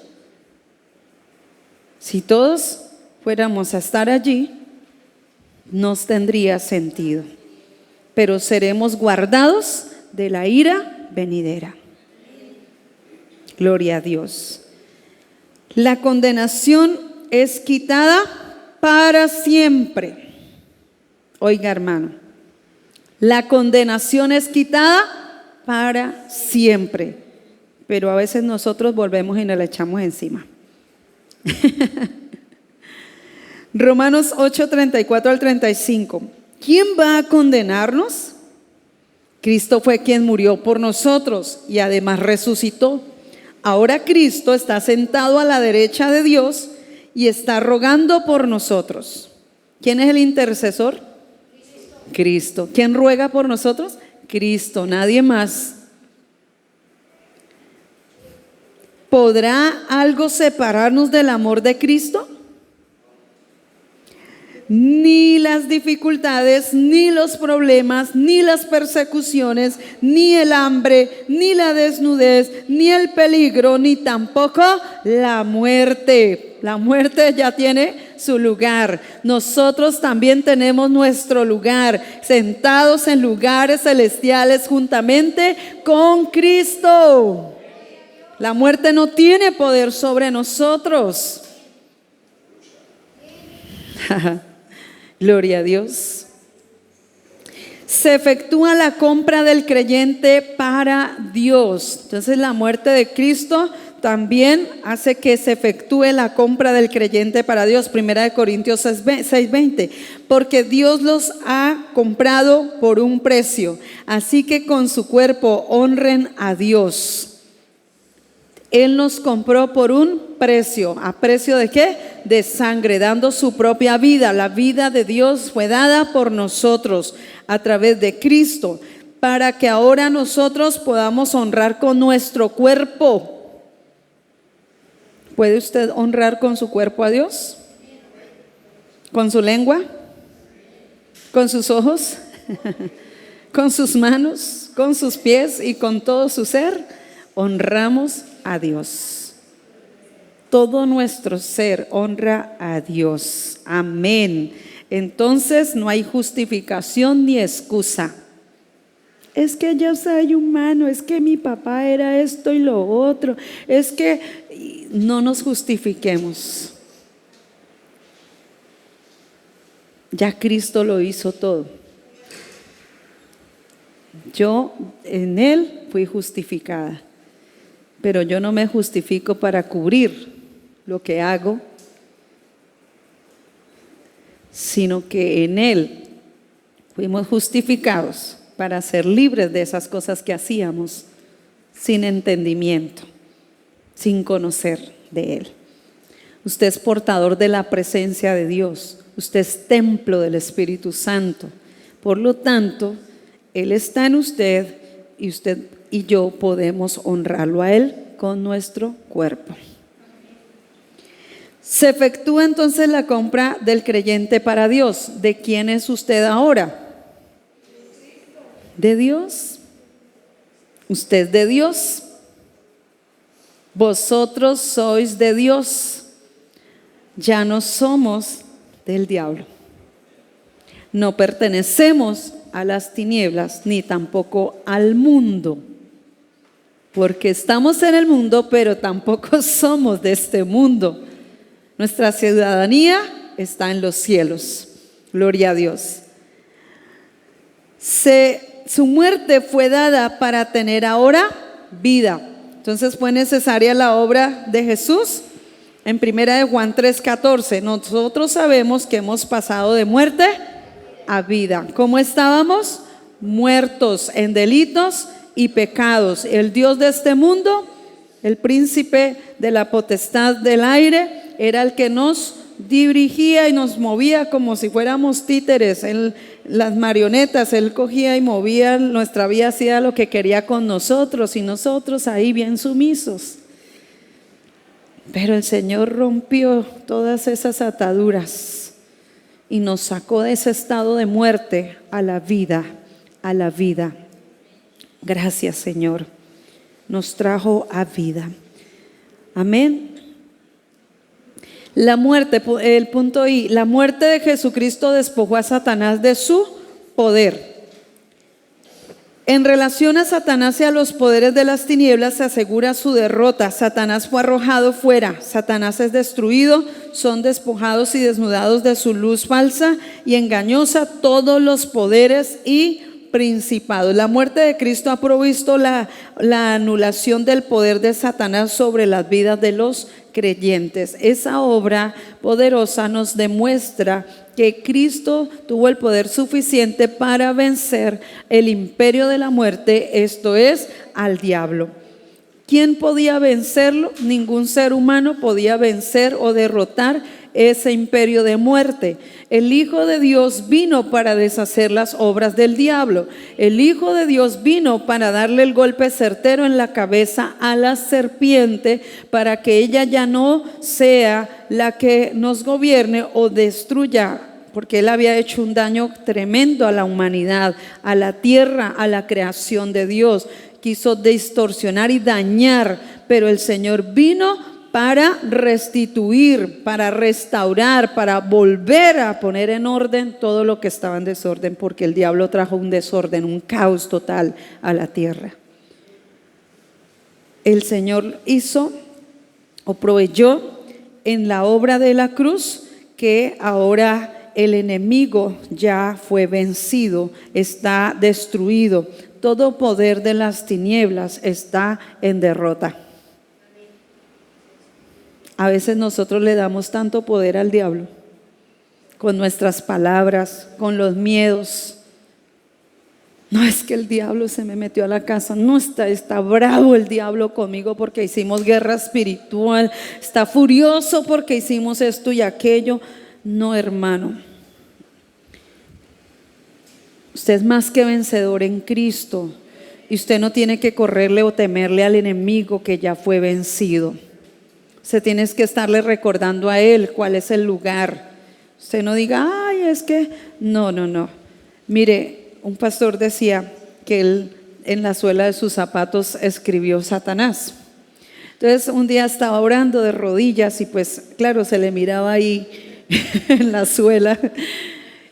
Si todos fuéramos a estar allí, no tendría sentido. Pero seremos guardados de la ira venidera. Gloria a Dios. La condenación es quitada para siempre. Oiga, hermano, la condenación es quitada para siempre, pero a veces nosotros volvemos y nos la echamos encima. Romanos 8:34 al 35. ¿Quién va a condenarnos? Cristo fue quien murió por nosotros y además resucitó. Ahora Cristo está sentado a la derecha de Dios y está rogando por nosotros. ¿Quién es el intercesor? Cristo. ¿Quién ruega por nosotros? Cristo, nadie más. ¿Podrá algo separarnos del amor de Cristo? Ni las dificultades, ni los problemas, ni las persecuciones, ni el hambre, ni la desnudez, ni el peligro, ni tampoco la muerte. La muerte ya tiene su lugar. Nosotros también tenemos nuestro lugar, sentados en lugares celestiales juntamente con Cristo. La muerte no tiene poder sobre nosotros. Gloria a Dios. Se efectúa la compra del creyente para Dios. Entonces la muerte de Cristo también hace que se efectúe la compra del creyente para Dios. 1 Corintios 6:20. Porque Dios los ha comprado por un precio. Así que con su cuerpo honren a Dios. Él nos compró por un precio. ¿A precio de qué? De sangre, dando su propia vida. La vida de Dios fue dada por nosotros a través de Cristo, para que ahora nosotros podamos honrar con nuestro cuerpo. ¿Puede usted honrar con su cuerpo a Dios? ¿Con su lengua? ¿Con sus ojos? ¿Con sus manos? ¿Con sus pies? ¿Y con todo su ser? Honramos a Dios. Todo nuestro ser honra a Dios. Amén. entonces no hay justificación ni excusa. Es que yo soy humano, es que mi papá era esto y lo otro, es que no nos justifiquemos. Ya Cristo lo hizo todo. Yo en Él fui justificada, pero yo no me justifico para cubrir lo que hago, sino que en Él fuimos justificados para ser libres de esas cosas que hacíamos sin entendimiento, sin conocer de Él. Usted es portador de la presencia de Dios, usted es templo del Espíritu Santo. Por lo tanto, Él está en usted y yo podemos honrarlo a Él con nuestro cuerpo. Se efectúa entonces la compra del creyente para Dios. ¿De quién es usted ahora? ¿De Dios? ¿Usted es de Dios? Vosotros sois de Dios. Ya no somos del diablo. No pertenecemos a las tinieblas ni tampoco al mundo, porque estamos en el mundo, pero tampoco somos de este mundo. Nuestra ciudadanía está en los cielos. Gloria a Dios. Su muerte fue dada para tener ahora vida. Entonces fue necesaria la obra de Jesús. En 1 Juan 3:14, nosotros sabemos que hemos pasado de muerte a vida. ¿Cómo estábamos? Muertos en delitos y pecados. El Dios de este mundo, el príncipe de la potestad del aire, era el que nos dirigía y nos movía como si fuéramos títeres. Las marionetas, Él cogía y movía nuestra vida, hacía lo que quería con nosotros y nosotros ahí bien sumisos. Pero el Señor rompió todas esas ataduras y nos sacó de ese estado de muerte a la vida, a la vida. Gracias, Señor. Nos trajo a vida. Amén. La muerte, el punto I, la muerte de Jesucristo despojó a Satanás de su poder. En relación a Satanás y a los poderes de las tinieblas se asegura su derrota. Satanás fue arrojado fuera, Satanás es destruido, son despojados y desnudados de su luz falsa y engañosa todos los poderes y principados. La muerte de Cristo ha provisto la anulación del poder de Satanás sobre las vidas de los creyentes. Esa obra poderosa nos demuestra que Cristo tuvo el poder suficiente para vencer el imperio de la muerte, esto es, al diablo. ¿Quién podía vencerlo? Ningún ser humano podía vencer o derrotar ese imperio de muerte. El Hijo de Dios vino para deshacer las obras del diablo. El Hijo de Dios vino para darle el golpe certero en la cabeza a la serpiente, para que ella ya no sea la que nos gobierne o destruya, porque Él había hecho un daño tremendo a la humanidad, a la tierra, a la creación de Dios. Quiso distorsionar y dañar, pero el Señor vino para restituir, para restaurar, para volver a poner en orden todo lo que estaba en desorden, porque el diablo trajo un desorden, un caos total a la tierra. El Señor hizo o proveyó en la obra de la cruz que ahora el enemigo ya fue vencido, está destruido. Todo poder de las tinieblas está en derrota. A veces nosotros le damos tanto poder al diablo con nuestras palabras, con los miedos. No, es que el diablo se me metió a la casa. No, está bravo el diablo conmigo porque hicimos guerra espiritual. Está furioso porque hicimos esto y aquello. No, hermano. Usted es más que vencedor en Cristo y usted no tiene que correrle o temerle al enemigo que ya fue vencido. Usted tiene que estarle recordando a Él cuál es el lugar. Usted no diga, ay, es que no. Mire, un pastor decía que él en la suela de sus zapatos escribió Satanás. Entonces un día estaba orando de rodillas y pues claro, se le miraba ahí en la suela.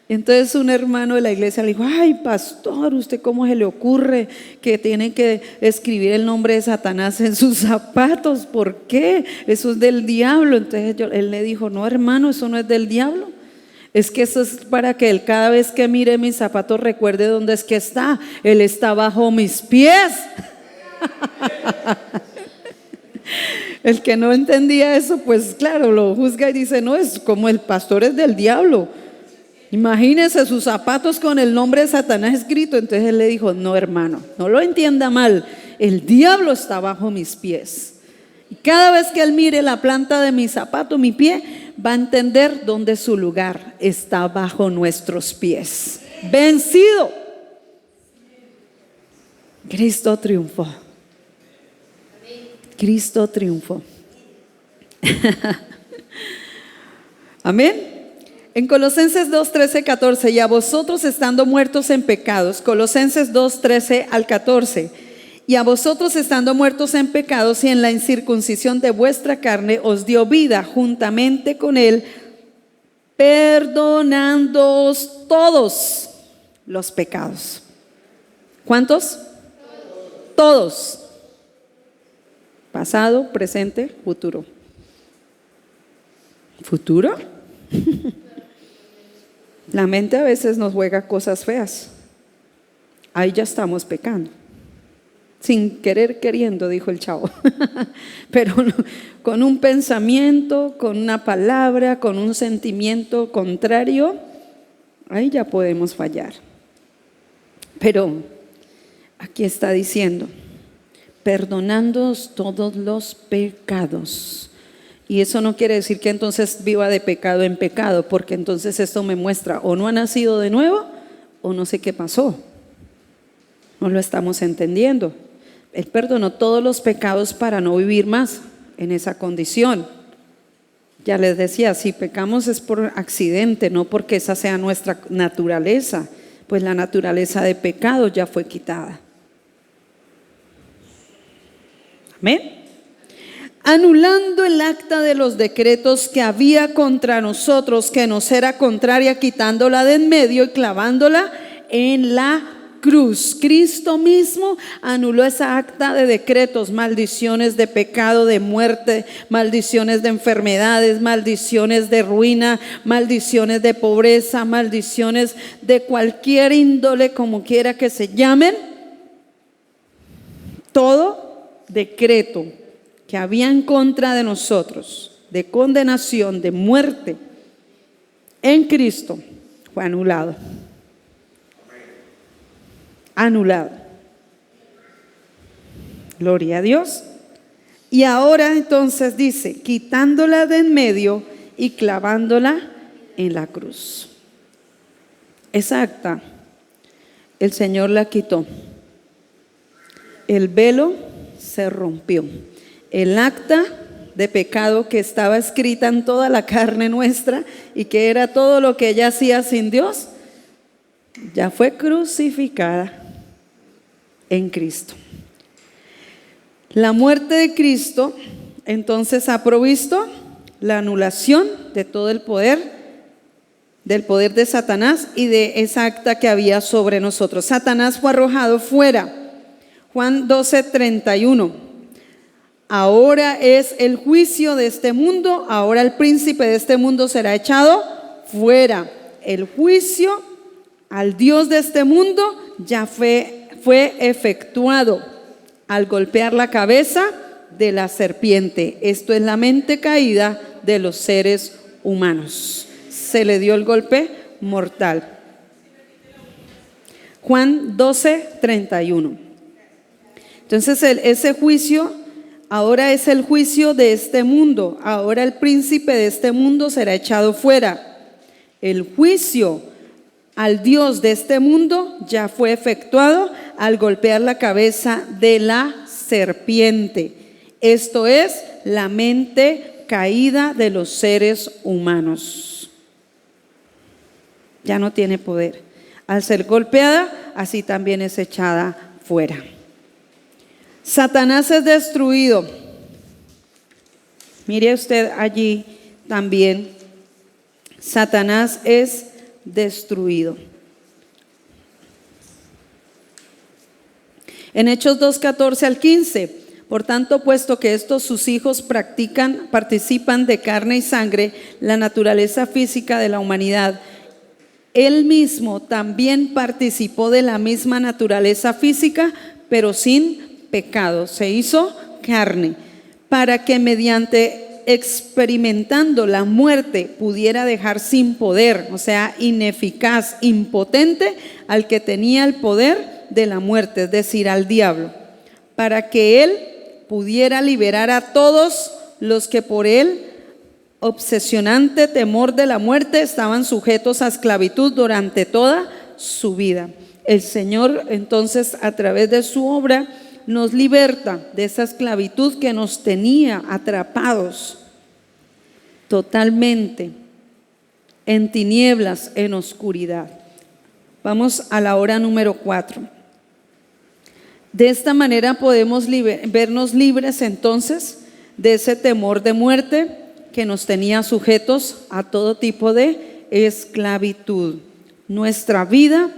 Entonces un hermano de la iglesia le dijo: ay, pastor, ¿usted cómo se le ocurre que tiene que escribir el nombre de Satanás en sus zapatos? ¿Por qué? Eso es del diablo. Entonces él le dijo: no, hermano, eso no es del diablo. Es que eso es para que él, cada vez que mire mis zapatos, recuerde dónde es que está. Él está bajo mis pies. El que no entendía eso, pues claro, lo juzga y dice: no, es como el pastor es del diablo. Imagínese sus zapatos con el nombre de Satanás escrito. Entonces él le dijo: no, hermano, no lo entienda mal, el diablo está bajo mis pies. Y cada vez que él mire la planta de mi zapato, mi pie, va a entender dónde su lugar está, bajo nuestros pies. Vencido. Cristo triunfó. Cristo triunfó. Amén. En Colosenses 2, 13, 14, y a vosotros estando muertos en pecados, Colosenses 2, 13 al 14, y a vosotros estando muertos en pecados y en la incircuncisión de vuestra carne, os dio vida juntamente con él, perdonándoos todos los pecados. ¿Cuántos? Todos. Pasado, presente, futuro. ¿Futuro? La mente a veces nos juega cosas feas. Ahí ya estamos pecando. Sin querer queriendo, dijo el chavo. Pero con un pensamiento, con una palabra, con un sentimiento contrario, ahí ya podemos fallar. Pero aquí está diciendo: perdonándoos todos los pecados. Y eso no quiere decir que entonces viva de pecado en pecado, porque entonces esto me muestra o no ha nacido de nuevo o no sé qué pasó. No lo estamos entendiendo. Él perdonó todos los pecados para no vivir más en esa condición. Ya les decía, si pecamos es por accidente, no porque esa sea nuestra naturaleza, pues la naturaleza de pecado ya fue quitada. Amén. Anulando el acta de los decretos que había contra nosotros, que nos era contraria, quitándola de en medio y clavándola en la cruz. Cristo mismo anuló esa acta de decretos: maldiciones de pecado, de muerte, maldiciones de enfermedades, maldiciones de ruina, maldiciones de pobreza, maldiciones de cualquier índole, como quiera que se llamen. Todo decreto que había en contra de nosotros, de condenación, de muerte, en Cristo, fue anulado. Anulado. Gloria a Dios. Y ahora entonces dice: quitándola de en medio y clavándola en la cruz. Esa acta, el Señor la quitó. El velo se rompió. El acta de pecado que estaba escrita en toda la carne nuestra y que era todo lo que ella hacía sin Dios, ya fue crucificada en Cristo. La muerte de Cristo entonces ha provisto la anulación de todo el poder, del poder de Satanás y de esa acta que había sobre nosotros. Satanás fue arrojado fuera. Juan 12, 31. Ahora es el juicio de este mundo, ahora el príncipe de este mundo será echado fuera. El juicio al Dios de este mundo ya fue efectuado al golpear la cabeza de la serpiente. Esto es la mente caída de los seres humanos. Se le dio el golpe mortal. Juan 12, 31. Entonces ese juicio ahora es el juicio de este mundo. Ahora el príncipe de este mundo será echado fuera. El juicio al Dios de este mundo ya fue efectuado al golpear la cabeza de la serpiente. Esto es la mente caída de los seres humanos. Ya no tiene poder. Al ser golpeada, así también es echada fuera. Satanás es destruido. Mire usted allí también. Satanás es destruido. En Hechos 2:14 al 15, por tanto, puesto que estos sus hijos participan de carne y sangre, la naturaleza física de la humanidad, él mismo también participó de la misma naturaleza física, pero sin pecado. Se hizo carne, para que mediante experimentando la muerte pudiera dejar sin poder, o sea, ineficaz, impotente, al que tenía el poder de la muerte, es decir, al diablo, para que él pudiera liberar a todos los que por él obsesionante temor de la muerte estaban sujetos a esclavitud durante toda su vida. El Señor entonces, a través de su obra, nos liberta de esa esclavitud que nos tenía atrapados totalmente en tinieblas, en oscuridad. Vamos a la hora número 4. De esta manera podemos vernos libres entonces de ese temor de muerte que nos tenía sujetos a todo tipo de esclavitud. Nuestra vida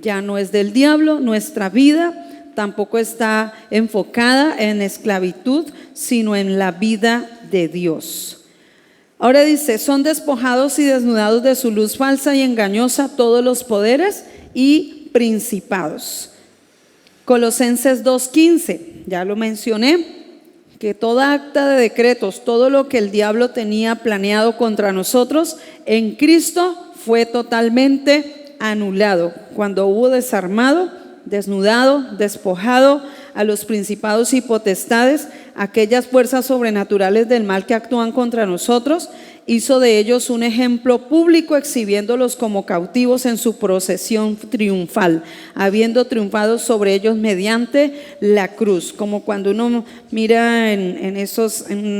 ya no es del diablo, nuestra vida tampoco está enfocada en esclavitud, sino en la vida de Dios. Ahora dice, son despojados y desnudados de su luz falsa y engañosa todos los poderes y principados. Colosenses 2:15, ya lo mencioné, que toda acta de decretos, todo lo que el diablo tenía planeado contra nosotros, en Cristo fue totalmente anulado. Cuando hubo desarmado, desnudado, despojado a los principados y potestades, aquellas fuerzas sobrenaturales del mal que actúan contra nosotros, hizo de ellos un ejemplo público, exhibiéndolos como cautivos en su procesión triunfal, habiendo triunfado sobre ellos mediante la cruz. Como cuando uno mira en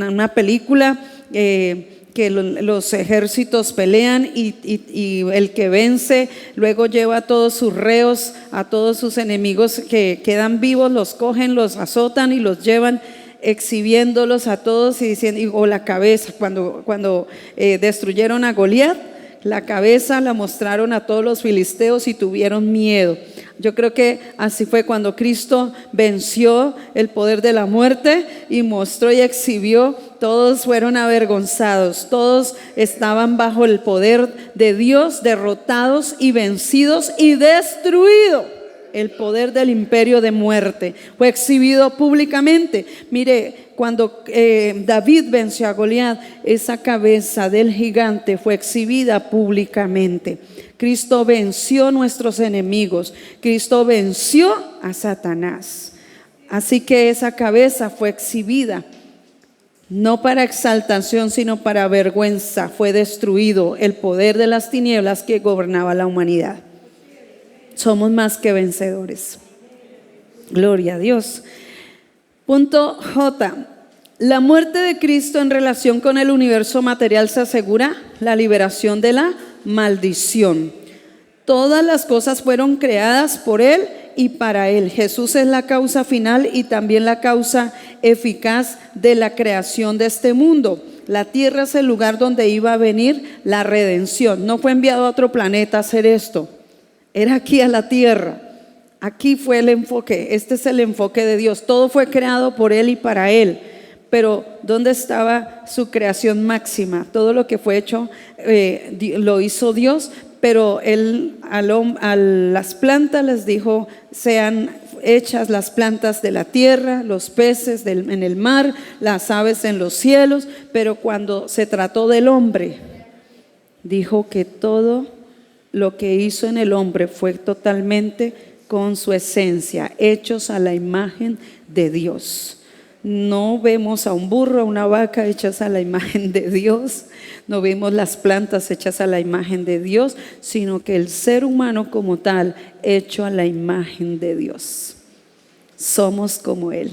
una película que los ejércitos pelean y el que vence luego lleva a todos sus reos, a todos sus enemigos que quedan vivos, los cogen, los azotan y los llevan, exhibiéndolos a todos y diciendo, o la cabeza, cuando destruyeron a Goliat, la cabeza la mostraron a todos los filisteos y tuvieron miedo. Yo creo que así fue cuando Cristo venció el poder de la muerte y mostró y exhibió. Todos fueron avergonzados, todos estaban bajo el poder de Dios, derrotados y vencidos y destruido. El poder del imperio de muerte fue exhibido públicamente. Mire, cuando David venció a Goliat, esa cabeza del gigante fue exhibida públicamente. Cristo venció nuestros enemigos, Cristo venció a Satanás. Así que esa cabeza fue exhibida, no para exaltación, sino para vergüenza. Fue destruido el poder de las tinieblas que gobernaba la humanidad. Somos más que vencedores. Gloria a Dios. Punto J. La muerte de Cristo en relación con el universo material se asegura la liberación de la maldición. Todas las cosas fueron creadas por Él y para Él. Jesús es la causa final y también la causa eficaz de la creación de este mundo. La tierra es el lugar donde iba a venir la redención. No fue enviado a otro planeta a hacer esto. Era aquí a la tierra. Aquí fue el enfoque. Este es el enfoque de Dios. Todo fue creado por Él y para Él. Pero ¿dónde estaba su creación máxima? Todo lo que fue hecho lo hizo Dios, pero Él a las plantas les dijo, sean hechas las plantas de la tierra, los peces en el mar, las aves en los cielos. Pero cuando se trató del hombre, dijo que todo lo que hizo en el hombre fue totalmente con su esencia, hechos a la imagen de Dios. No vemos a un burro, a una vaca hechas a la imagen de Dios, no vemos las plantas hechas a la imagen de Dios, sino que el ser humano como tal, hecho a la imagen de Dios. Somos como Él.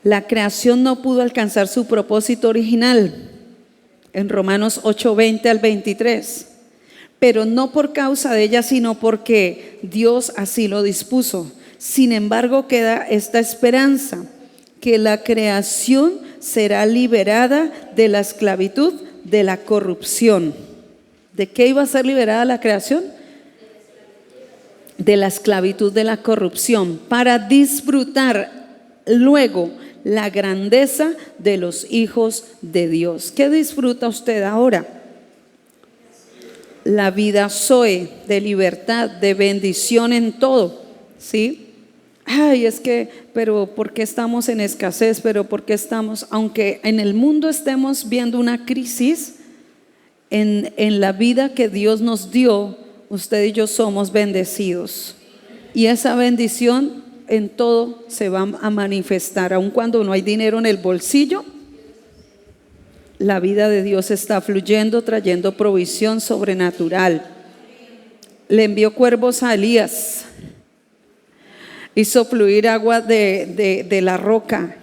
La creación no pudo alcanzar su propósito original en Romanos 8:20 al 23, pero no por causa de ella, sino porque Dios así lo dispuso. Sin embargo, queda esta esperanza, que la creación será liberada de la esclavitud de la corrupción. ¿De qué iba a ser liberada la creación? De la esclavitud de la corrupción, para disfrutar luego la grandeza de los hijos de Dios. ¿Qué disfruta usted ahora? La vida Zoe, de libertad, de bendición en todo, ¿sí? Ay, es que, pero ¿por qué estamos en escasez? Pero ¿por qué estamos, aunque en el mundo estemos viendo una crisis, en la vida que Dios nos dio, usted y yo somos bendecidos? Y esa bendición en todo se va a manifestar, aun cuando no hay dinero en el bolsillo. La vida de Dios está fluyendo, trayendo provisión sobrenatural. Le envió cuervos a Elías, hizo fluir agua de la roca,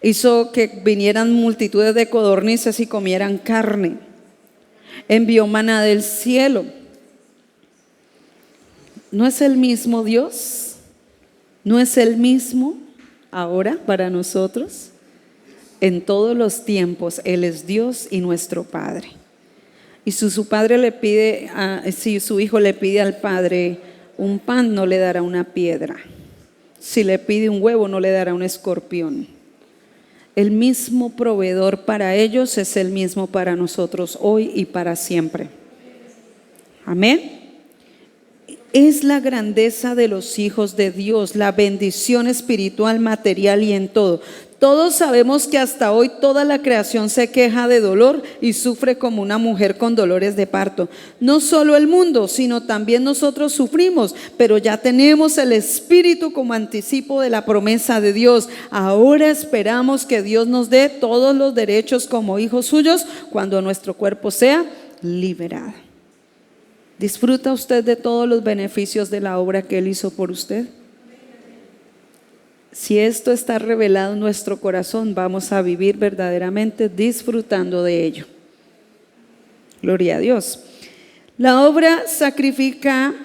hizo que vinieran multitudes de codornices y comieran carne, envió maná del cielo. ¿No es el mismo Dios? ¿No es el mismo ahora para nosotros? En todos los tiempos Él es Dios y nuestro Padre. Y si su padre le pide, si su hijo le pide al padre un pan, no le dará una piedra. Si le pide un huevo, no le dará un escorpión. El mismo proveedor para ellos es el mismo para nosotros hoy y para siempre. Amén. Es la grandeza de los hijos de Dios, la bendición espiritual, material y en todo. Todos sabemos que hasta hoy toda la creación se queja de dolor y sufre como una mujer con dolores de parto. No solo el mundo, sino también nosotros sufrimos, pero ya tenemos el Espíritu como anticipo de la promesa de Dios. Ahora esperamos que Dios nos dé todos los derechos como hijos suyos cuando nuestro cuerpo sea liberado. ¿Disfruta usted de todos los beneficios de la obra que Él hizo por usted? Si esto está revelado en nuestro corazón, vamos a vivir verdaderamente disfrutando de ello. Gloria a Dios. La obra sacrificial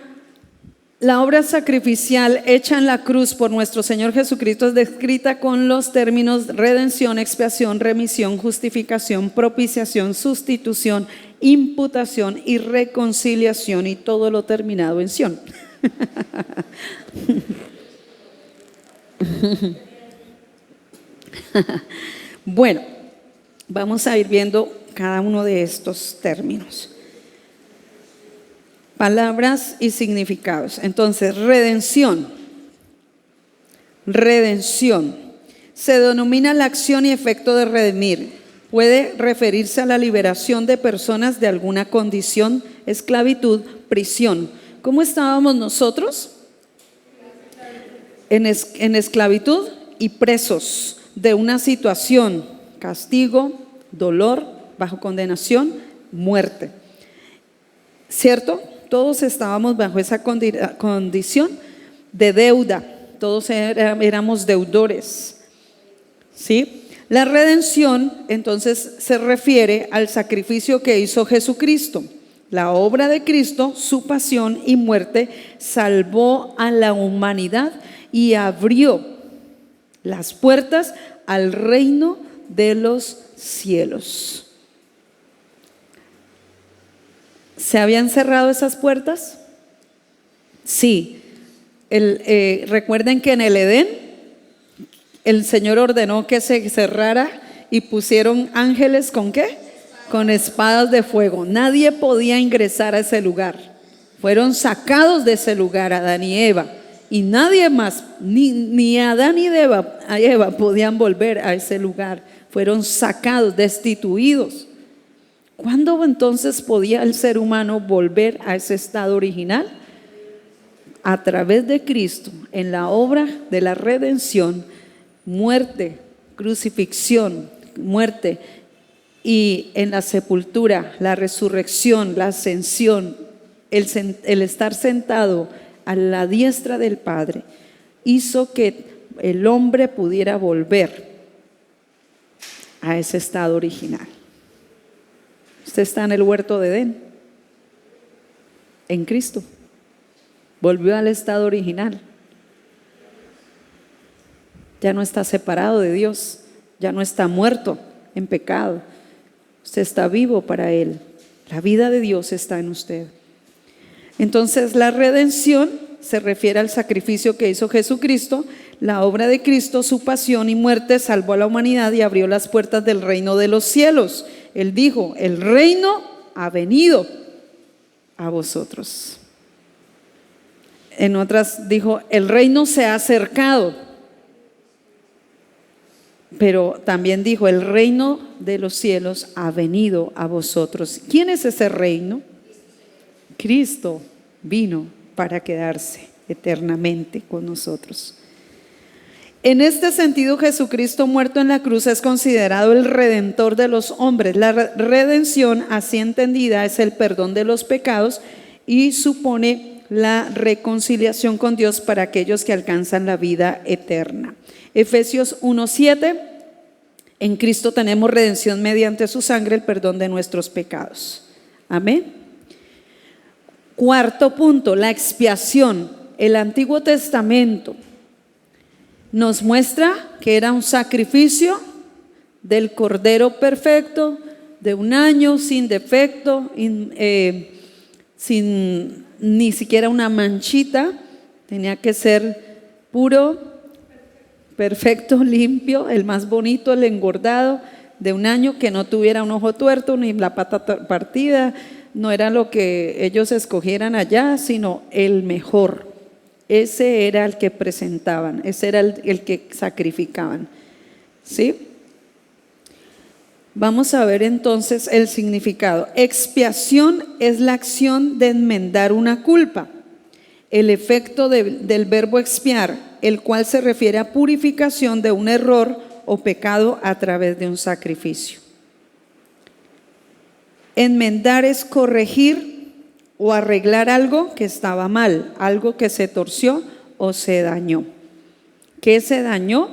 hecha en la cruz por nuestro Señor Jesucristo es descrita con los términos redención, expiación, remisión, justificación, propiciación, sustitución, imputación y reconciliación, y todo lo terminado en ción. Bueno, vamos a ir viendo cada uno de estos términos, palabras y significados. Entonces, redención se denomina la acción y efecto de redimir. Puede referirse a la liberación de personas de alguna condición, esclavitud, prisión. ¿Cómo estábamos nosotros? En esclavitud y presos de una situación, castigo, dolor, bajo condenación, muerte. ¿Cierto? Todos estábamos bajo esa condición de deuda, todos éramos deudores, ¿sí? La redención entonces se refiere al sacrificio que hizo Jesucristo. La obra de Cristo, su pasión y muerte, salvó a la humanidad y abrió las puertas al reino de los cielos. ¿Se habían cerrado esas puertas? Sí. Recuerden que en el Edén el Señor ordenó que se cerrara y pusieron ángeles ¿con qué? Con espadas de fuego. Nadie podía ingresar a ese lugar. Fueron sacados de ese lugar Adán y Eva. Y nadie más, ni Adán ni Eva podían volver a ese lugar. Fueron sacados, destituidos. ¿Cuándo entonces podía el ser humano volver a ese estado original? A través de Cristo, en la obra de la redención, muerte, crucifixión, muerte, y en la sepultura, la resurrección, la ascensión, el estar sentado a la diestra del Padre, hizo que el hombre pudiera volver a ese estado original. Usted está en el huerto de Edén, en Cristo, volvió al estado original. ya no está separado de Dios, ya no está muerto en pecado. Usted está vivo para Él. La vida de Dios está en usted. Entonces la redención se refiere al sacrificio que hizo Jesucristo. La obra de Cristo, su pasión y muerte salvó a la humanidad y abrió las puertas del reino de los cielos. Él dijo, el reino ha venido a vosotros. En otras dijo, el reino se ha acercado. Pero también dijo, el reino de los cielos ha venido a vosotros. ¿Quién es ese reino? Cristo vino para quedarse eternamente con nosotros. En este sentido, Jesucristo muerto en la cruz es considerado el redentor de los hombres. La redención, así entendida, es el perdón de los pecados y supone la reconciliación con Dios para aquellos que alcanzan la vida eterna. Efesios 1:7, en Cristo tenemos redención mediante su sangre, el perdón de nuestros pecados. Amén. Cuarto punto, la expiación. El Antiguo Testamento nos muestra que era un sacrificio del Cordero perfecto, de un año sin defecto, sin ni siquiera una manchita, tenía que ser puro, perfecto, limpio, el más bonito, el engordado, de un año, que no tuviera un ojo tuerto ni la pata partida. No era lo que ellos escogieran allá, sino el mejor. Ese era el que presentaban, ese era el que sacrificaban. ¿Sí? Vamos a ver entonces el significado. Expiación es la acción de enmendar una culpa. El efecto del verbo expiar, el cual se refiere a purificación de un error o pecado a través de un sacrificio. Enmendar es corregir o arreglar algo que estaba mal, algo que se torció o se dañó. ¿Qué se dañó?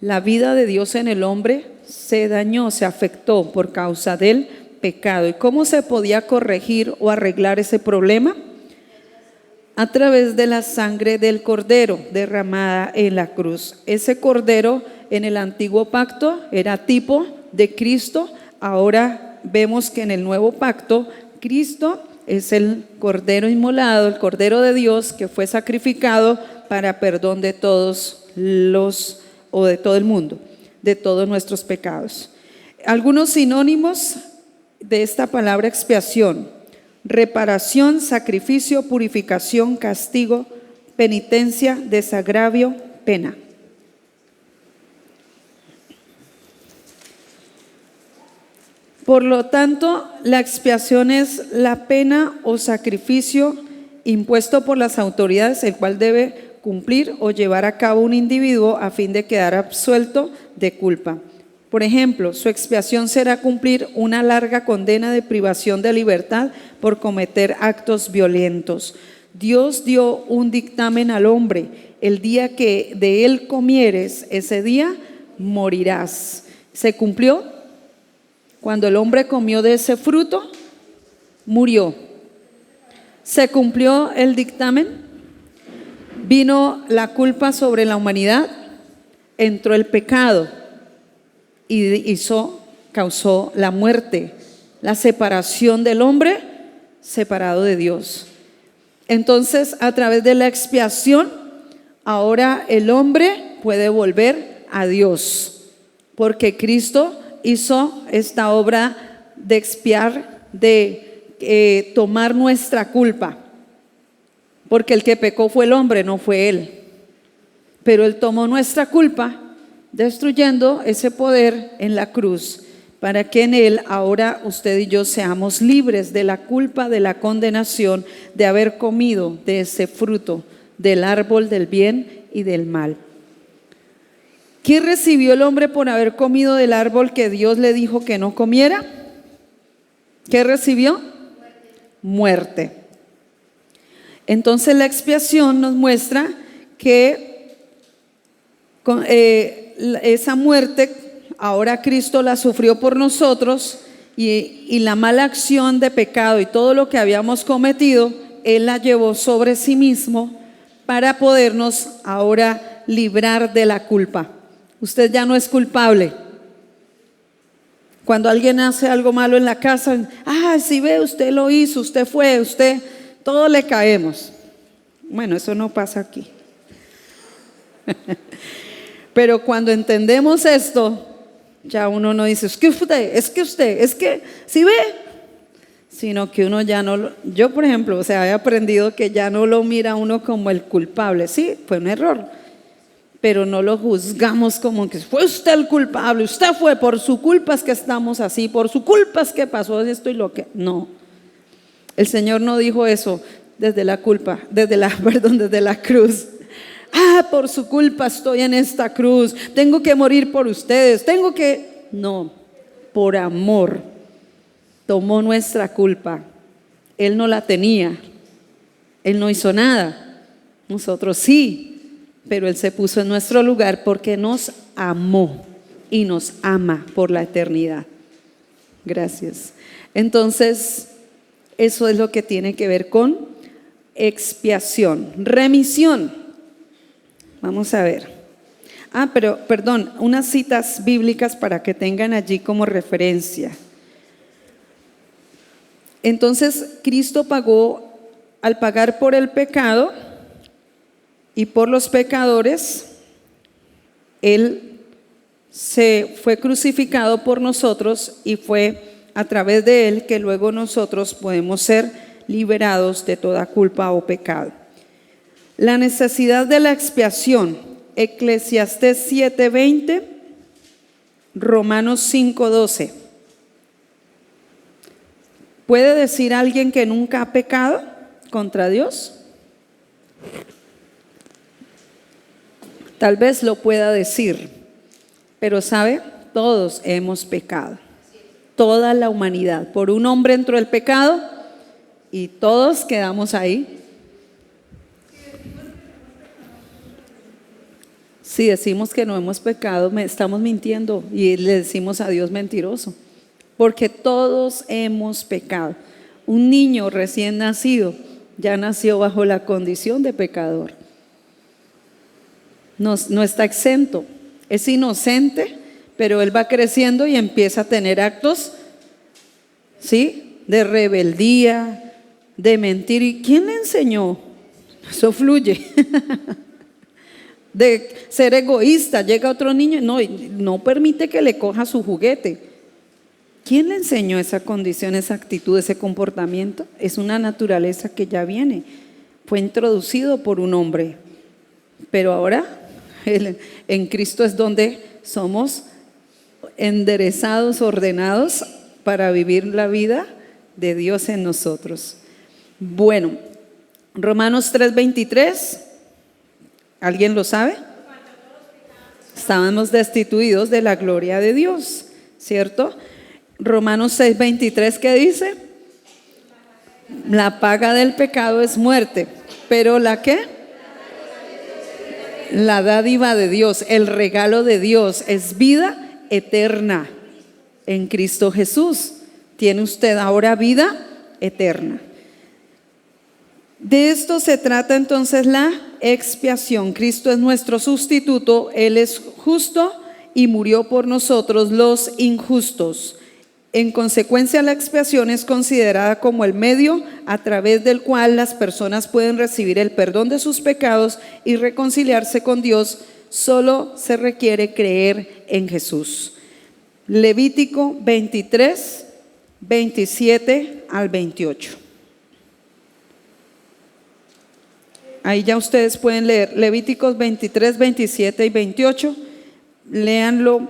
La vida de Dios en el hombre se dañó, se afectó por causa del pecado. ¿Y cómo se podía corregir o arreglar ese problema? A través de la sangre del Cordero derramada en la cruz. Ese Cordero en el antiguo pacto era tipo de Cristo. Ahora vemos que en el nuevo pacto Cristo es el Cordero inmolado, el Cordero de Dios que fue sacrificado para perdón de todos de todo el mundo, de todos nuestros pecados. Algunos sinónimos de esta palabra expiación: reparación, sacrificio, purificación, castigo, penitencia, desagravio, pena. Por lo tanto, la expiación es la pena o sacrificio impuesto por las autoridades, el cual debe cumplir o llevar a cabo un individuo a fin de quedar absuelto de culpa. Por ejemplo, su expiación será cumplir una larga condena de privación de libertad por cometer actos violentos. Dios dio un dictamen al hombre: el día que de él comieres, ese día morirás. ¿Se cumplió? Cuando el hombre comió de ese fruto, murió. ¿Se cumplió el dictamen? Vino la culpa sobre la humanidad, entró el pecado y causó la muerte, la separación del hombre separado de Dios. Entonces, a través de la expiación, ahora el hombre puede volver a Dios, porque Cristo hizo esta obra de expiar, de tomar nuestra culpa, porque el que pecó fue el hombre, no fue él, pero él tomó nuestra culpa, destruyendo ese poder en la cruz, para que en él ahora usted y yo seamos libres de la culpa, de la condenación de haber comido de ese fruto del árbol del bien y del mal. ¿Qué recibió el hombre por haber comido del árbol que Dios le dijo que no comiera? ¿Qué recibió? Muerte. Entonces la expiación nos muestra que esa muerte ahora Cristo la sufrió por nosotros, y la mala acción de pecado y todo lo que habíamos cometido, Él la llevó sobre sí mismo para podernos ahora librar de la culpa. Usted ya no es culpable. Cuando alguien hace algo malo en la casa, si ve, usted lo hizo, usted fue, usted, todos le caemos. Bueno, eso no pasa aquí. Pero cuando entendemos esto, ya uno no dice, es que ¿sí ve? Sino que uno ya no yo por ejemplo, he aprendido que ya no lo mira uno como el culpable. Sí, fue un error, pero no lo juzgamos como que fue usted el culpable, usted fue, por su culpa es que estamos así, por su culpa es que pasó esto y lo que. No, el Señor no dijo eso desde la cruz. Por su culpa estoy en esta cruz, tengo que morir por ustedes, no, por amor tomó nuestra culpa. Él no la tenía, Él no hizo nada, nosotros sí, pero Él se puso en nuestro lugar porque nos amó y nos ama por la eternidad. Gracias. Entonces, eso es lo que tiene que ver con expiación, remisión. Vamos a ver. Unas citas bíblicas para que tengan allí como referencia. Entonces, Cristo pagó, al pagar por el pecado y por los pecadores, Él se fue crucificado por nosotros y fue a través de Él que luego nosotros podemos ser liberados de toda culpa o pecado. La necesidad de la expiación, Eclesiastés 7:20, Romanos 5:12. ¿Puede decir alguien que nunca ha pecado contra Dios? Tal vez lo pueda decir, pero ¿sabe? Todos hemos pecado, toda la humanidad. Por un hombre entró el pecado y todos quedamos ahí. Si decimos que no hemos pecado, estamos mintiendo y le decimos a Dios mentiroso, porque todos hemos pecado. Un niño recién nacido ya nació bajo la condición de pecador. No está exento, es inocente, pero él va creciendo y empieza a tener actos, ¿sí?, de rebeldía, de mentir. ¿Y quién le enseñó? Eso fluye. De ser egoísta, llega otro niño, no permite que le coja su juguete. ¿Quién le enseñó esa condición, esa actitud, ese comportamiento? Es una naturaleza que ya viene, fue introducido por un hombre, pero ahora en Cristo es donde somos enderezados, ordenados para vivir la vida de Dios en nosotros. Bueno, Romanos 3:23. ¿Alguien lo sabe? Estábamos destituidos de la gloria de Dios, ¿cierto? Romanos 6:23, ¿qué dice? La paga del pecado es muerte, pero ¿la qué? La dádiva de Dios, el regalo de Dios es vida eterna en Cristo Jesús. Tiene usted ahora vida eterna. De esto se trata entonces la expiación. Cristo es nuestro sustituto, Él es justo y murió por nosotros los injustos. En consecuencia, la expiación es considerada como el medio a través del cual las personas pueden recibir el perdón de sus pecados y reconciliarse con Dios. Solo se requiere creer en Jesús. Levítico 23, 27 al 28. Ahí ya ustedes pueden leer Levíticos 23, 27 y 28. Léanlo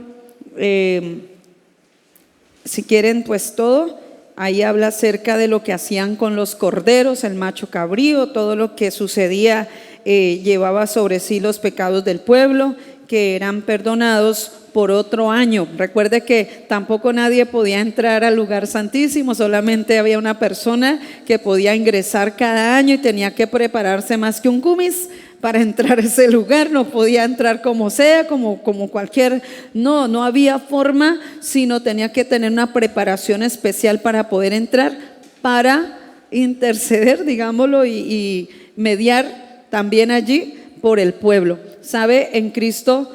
si quieren, pues todo. Ahí habla acerca de lo que hacían con los corderos, el macho cabrío, todo lo que sucedía llevaba sobre sí los pecados del pueblo, que eran perdonados por otro año. Recuerde que tampoco nadie podía entrar al lugar santísimo, solamente había una persona que podía ingresar cada año y tenía que prepararse más que un cumis para entrar a ese lugar. No podía entrar como sea, como cualquier, no había forma, sino tenía que tener una preparación especial para poder entrar, para interceder, digámoslo, y mediar también allí por el pueblo. ¿Sabe? En Cristo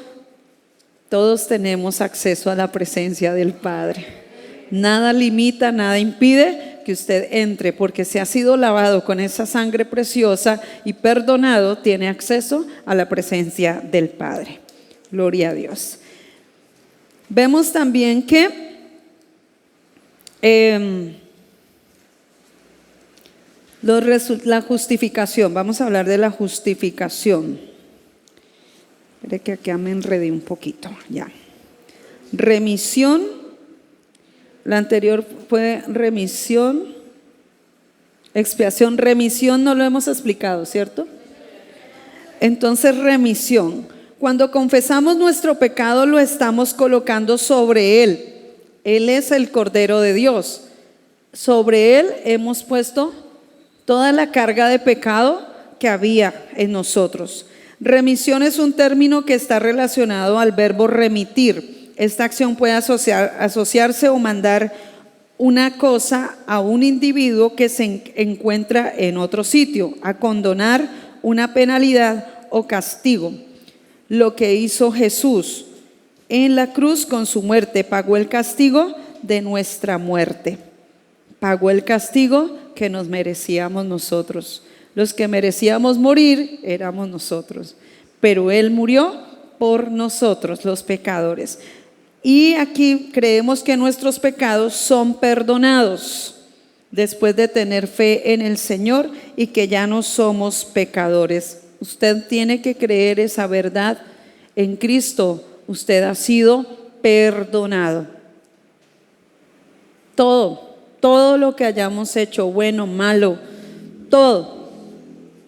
todos tenemos acceso a la presencia del Padre. Nada limita, nada impide que usted entre, porque si ha sido lavado con esa sangre preciosa y perdonado, tiene acceso a la presencia del Padre. Gloria a Dios. Vemos también que la justificación, vamos a hablar de la justificación. Espere que acá me enredé un poquito, ya. Remisión, la anterior fue remisión, expiación, remisión no lo hemos explicado, ¿cierto? Entonces remisión, cuando confesamos nuestro pecado lo estamos colocando sobre Él. Él es el Cordero de Dios. Sobre Él hemos puesto toda la carga de pecado que había en nosotros. Remisión es un término que está relacionado al verbo remitir. Esta acción puede asociarse o mandar una cosa a un individuo que se encuentra en otro sitio, a condonar una penalidad o castigo. Lo que hizo Jesús en la cruz con su muerte, pagó el castigo de nuestra muerte. Pagó el castigo que nos merecíamos nosotros. Los que merecíamos morir éramos nosotros, pero Él murió por nosotros, los pecadores. Y aquí creemos que nuestros pecados son perdonados después de tener fe en el Señor y que ya no somos pecadores. Usted tiene que creer esa verdad. En Cristo usted ha sido perdonado. Todo lo que hayamos hecho, bueno, malo, todo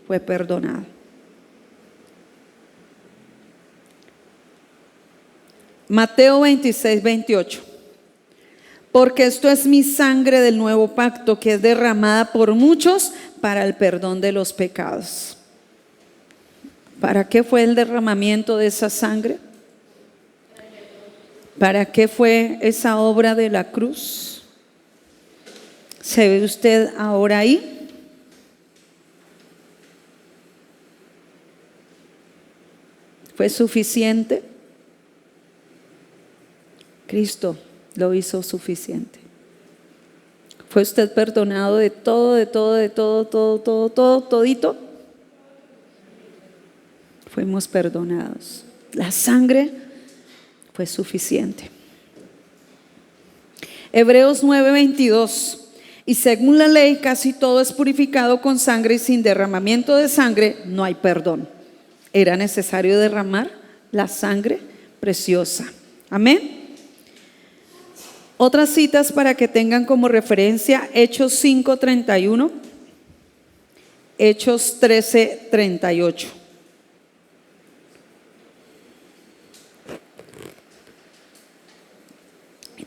fue perdonado. Mateo 26, 28. Porque esto es mi sangre del nuevo pacto, que es derramada por muchos para el perdón de los pecados. ¿Para qué fue el derramamiento de esa sangre? ¿Para qué fue esa obra de la cruz? ¿Se ve usted ahora ahí? ¿Fue suficiente? Cristo lo hizo suficiente. ¿Fue usted perdonado de todo, todito? Fuimos perdonados. La sangre fue suficiente. Hebreos 9:22. Y según la ley, casi todo es purificado con sangre, y sin derramamiento de sangre no hay perdón. Era necesario derramar la sangre preciosa. Amén. Otras citas para que tengan como referencia: Hechos 5:31, Hechos 13:38.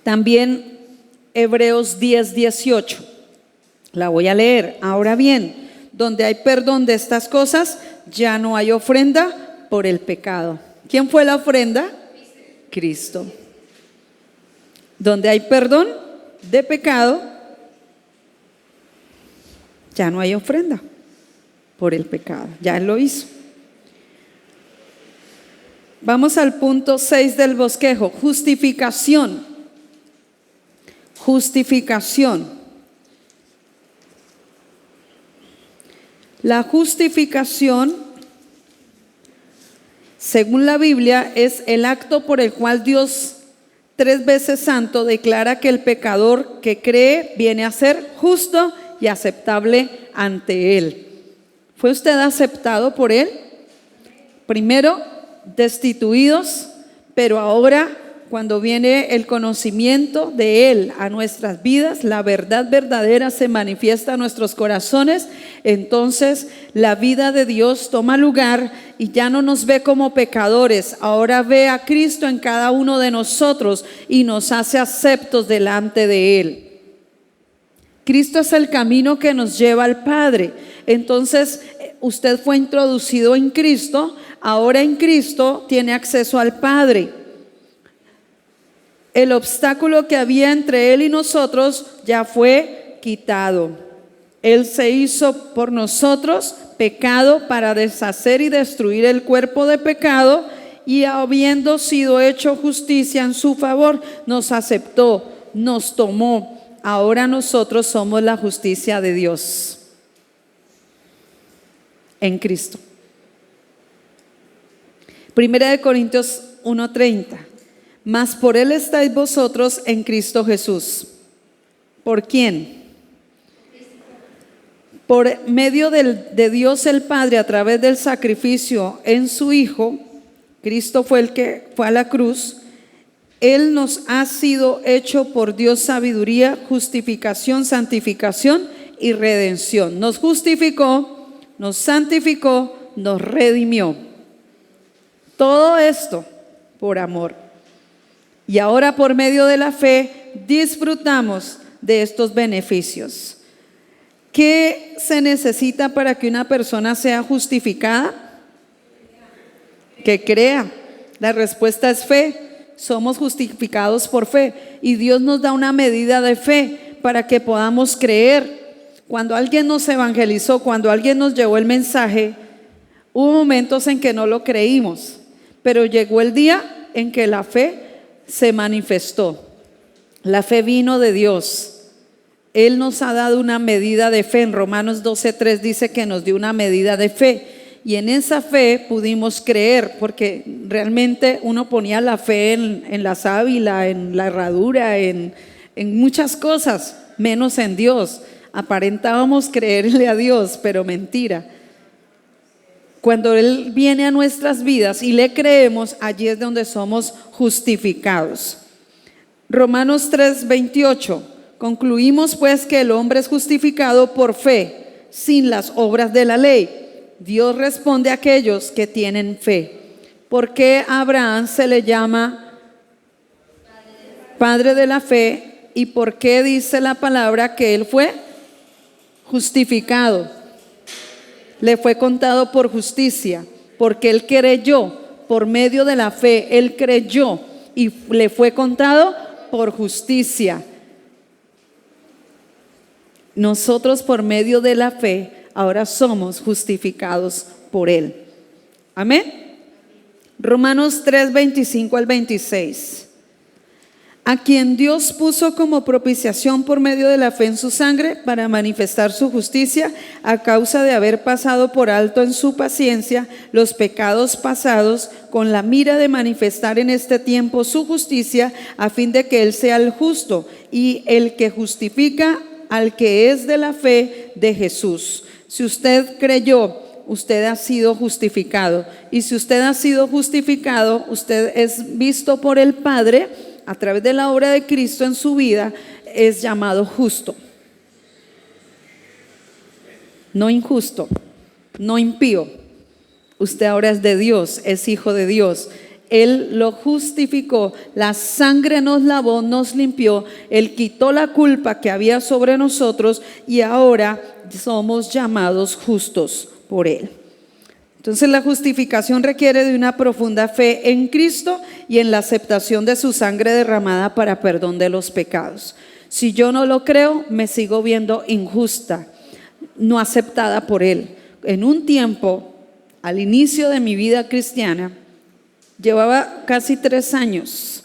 También Hebreos 10:18. La voy a leer. Ahora bien, donde hay perdón de estas cosas, ya no hay ofrenda por el pecado. ¿Quién fue la ofrenda? Cristo. Donde hay perdón de pecado, ya no hay ofrenda por el pecado. Ya Él lo hizo. Vamos al punto 6 del bosquejo: justificación. Justificación. La justificación, según la Biblia, es el acto por el cual Dios, 3 veces santo, declara que el pecador que cree viene a ser justo y aceptable ante Él. ¿Fue usted aceptado por Él? Primero, destituidos, pero ahora, cuando viene el conocimiento de Él a nuestras vidas, la verdad verdadera se manifiesta en nuestros corazones. Entonces la vida de Dios toma lugar y ya no nos ve como pecadores. Ahora ve a Cristo en cada uno de nosotros y nos hace aceptos delante de Él. Cristo es el camino que nos lleva al Padre. Entonces usted fue introducido en Cristo. Ahora en Cristo tiene acceso al Padre. El obstáculo que había entre Él y nosotros ya fue quitado. Él se hizo por nosotros pecado para deshacer y destruir el cuerpo de pecado, y habiendo sido hecho justicia en su favor, nos aceptó, nos tomó. Ahora nosotros somos la justicia de Dios en Cristo. Primera de Corintios 1:30. Mas por Él estáis vosotros en Cristo Jesús. ¿Por quién? Por medio de Dios el Padre, a través del sacrificio en su Hijo. Cristo fue el que fue a la cruz. Él nos ha sido hecho por Dios sabiduría, justificación, santificación y redención. Nos justificó, nos santificó, nos redimió. Todo esto por amor. Y ahora por medio de la fe disfrutamos de estos beneficios. ¿Qué se necesita para que una persona sea justificada? Que crea. La respuesta es fe. Somos justificados por fe y Dios nos da una medida de fe para que podamos creer. Cuando alguien nos evangelizó, cuando alguien nos llevó el mensaje, hubo momentos en que no lo creímos, pero llegó el día en que la fe se manifestó. La fe vino de Dios. Él nos ha dado una medida de fe. En Romanos 12:3 dice que nos dio una medida de fe. Y en esa fe pudimos creer, porque realmente uno ponía la fe en la sábila, en la herradura, en muchas cosas, menos en Dios. Aparentábamos creerle a Dios, pero mentira. Cuando Él viene a nuestras vidas y le creemos, allí es donde somos justificados. Romanos 3:28. Concluimos pues que el hombre es justificado por fe, sin las obras de la ley. Dios responde a aquellos que tienen fe. ¿Por qué a Abraham se le llama padre de la fe? ¿Y por qué dice la palabra que él fue justificado? Le fue contado por justicia, porque él creyó por medio de la fe. Él creyó y le fue contado por justicia. Nosotros por medio de la fe ahora somos justificados por Él. Amén. Romanos 3:25 al 26. A quien Dios puso como propiciación por medio de la fe en su sangre para manifestar su justicia a causa de haber pasado por alto en su paciencia los pecados pasados, con la mira de manifestar en este tiempo su justicia, a fin de que Él sea el justo y el que justifica al que es de la fe de Jesús. Si usted creyó, usted ha sido justificado. Y si usted ha sido justificado, usted es visto por el Padre a través de la obra de Cristo en su vida, es llamado justo. No injusto, no impío. Usted ahora es de Dios, es hijo de Dios. Él lo justificó, la sangre nos lavó, nos limpió, Él quitó la culpa que había sobre nosotros y ahora somos llamados justos por Él. Entonces la justificación requiere de una profunda fe en Cristo y en la aceptación de su sangre derramada para perdón de los pecados. Si yo no lo creo, me sigo viendo injusta, no aceptada por Él. En un tiempo, al inicio de mi vida cristiana, llevaba casi 3 años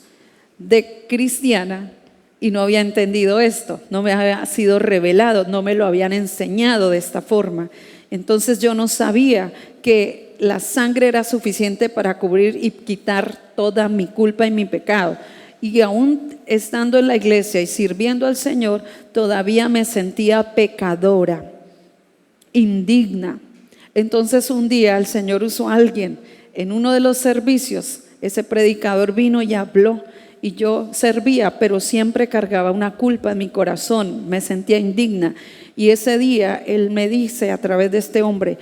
de cristiana y no había entendido esto, no me había sido revelado, no me lo habían enseñado de esta forma. Entonces yo no sabía que la sangre era suficiente para cubrir y quitar toda mi culpa y mi pecado. Y aún estando en la iglesia y sirviendo al Señor, todavía me sentía pecadora, indigna. Entonces un día el Señor usó a alguien en uno de los servicios. Ese predicador vino y habló y yo servía, pero siempre cargaba una culpa en mi corazón, me sentía indigna. Y ese día Él me dice a través de este hombre: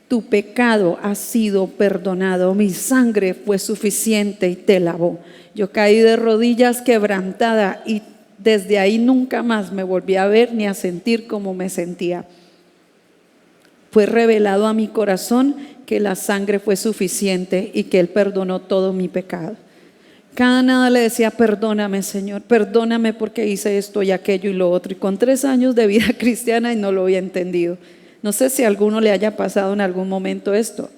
tu pecado ha sido perdonado, mi sangre fue suficiente y te lavó. Yo caí de rodillas quebrantada y desde ahí nunca más me volví a ver ni a sentir como me sentía. Fue revelado a mi corazón que la sangre fue suficiente y que Él perdonó todo mi pecado. Cada nada le decía: perdóname, Señor, perdóname porque hice esto y aquello y lo otro. Y con 3 años de vida cristiana y no lo había entendido. No sé si a alguno le haya pasado en algún momento esto.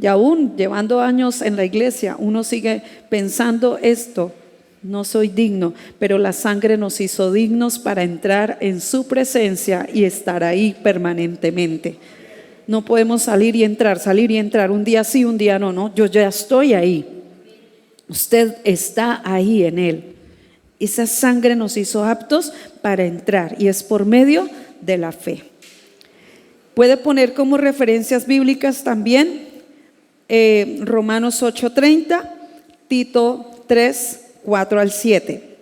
Y aún llevando años en la iglesia, uno sigue pensando esto: no soy digno, pero la sangre nos hizo dignos para entrar en su presencia y estar ahí permanentemente. No podemos salir y entrar, un día sí, un día no, no, yo ya estoy ahí. Usted está ahí en Él. Esa sangre nos hizo aptos para entrar y es por medio de la fe. Puede poner como referencias bíblicas también Romanos 8:30, Tito 3, 4 al 7.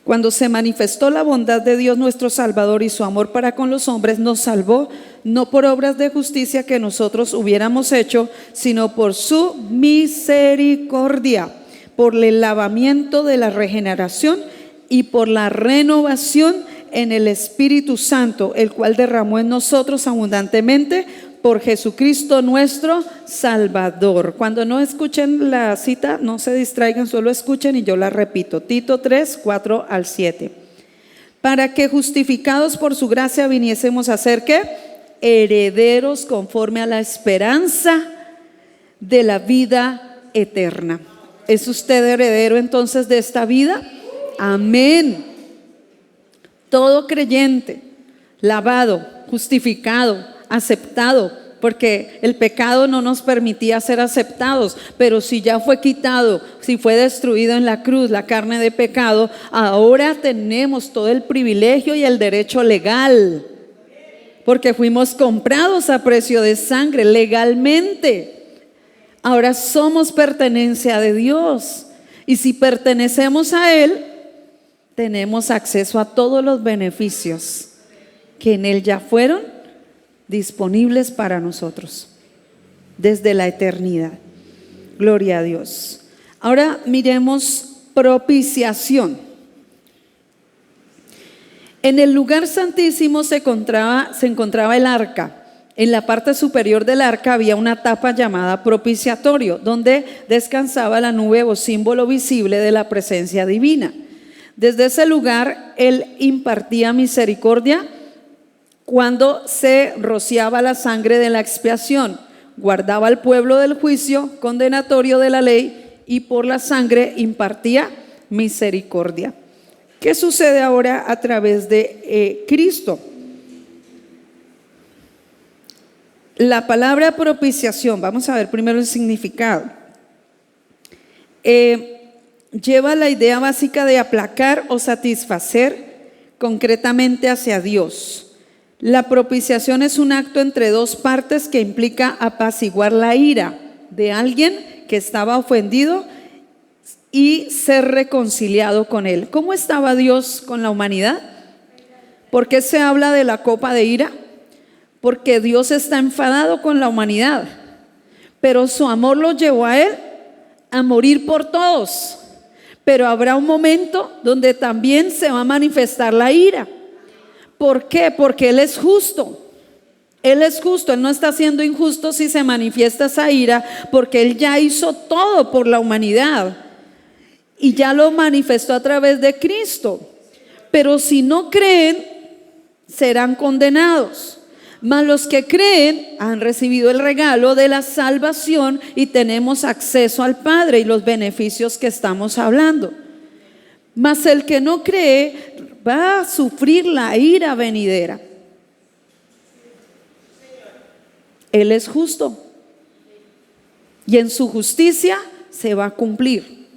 Cuando se manifestó la bondad de Dios nuestro Salvador y su amor para con los hombres, nos salvó no por obras de justicia que nosotros hubiéramos hecho, sino por su misericordia, por el lavamiento de la regeneración y por la renovación en el Espíritu Santo, el cual derramó en nosotros abundantemente por Jesucristo nuestro Salvador. Cuando no escuchen la cita, no se distraigan, solo escuchen y yo la repito. Tito 3, 4 al 7. Para que justificados por su gracia viniésemos a ser ¿qué? Herederos conforme a la esperanza de la vida eterna. ¿Es usted heredero entonces de esta vida? Amén. Todo creyente, lavado, justificado, aceptado, porque el pecado no nos permitía ser aceptados, pero si ya fue quitado, si fue destruido en la cruz la carne de pecado, ahora tenemos todo el privilegio y el derecho legal, porque fuimos comprados a precio de sangre legalmente. Ahora somos pertenencia de Dios, y si pertenecemos a Él, tenemos acceso a todos los beneficios que en Él ya fueron disponibles para nosotros desde la eternidad. Gloria a Dios. Ahora miremos propiciación. En el lugar santísimo se encontraba el arca. En la parte superior del arca había una tapa llamada propiciatorio, donde descansaba la nube o símbolo visible de la presencia divina. Desde ese lugar Él impartía misericordia cuando se rociaba la sangre de la expiación, guardaba al pueblo del juicio condenatorio de la ley y por la sangre impartía misericordia. ¿Qué sucede ahora a través de Cristo? La palabra propiciación, vamos a ver primero el significado. Lleva la idea básica de aplacar o satisfacer concretamente hacia Dios. La propiciación es un acto entre dos partes que implica apaciguar la ira de alguien que estaba ofendido y ser reconciliado con él. ¿Cómo estaba Dios con la humanidad? ¿Por qué se habla de la copa de ira? Porque Dios está enfadado con la humanidad, pero su amor lo llevó a Él a morir por todos. Pero habrá un momento donde también se va a manifestar la ira. ¿Por qué? Porque Él es justo. Él es justo, Él no está siendo injusto si se manifiesta esa ira, porque Él ya hizo todo por la humanidad y ya lo manifestó a través de Cristo. Pero si no creen, serán condenados. Mas los que creen han recibido el regalo de la salvación y tenemos acceso al Padre y los beneficios que estamos hablando. Mas el que no cree va a sufrir la ira venidera. Él es justo y en su justicia se va a cumplir,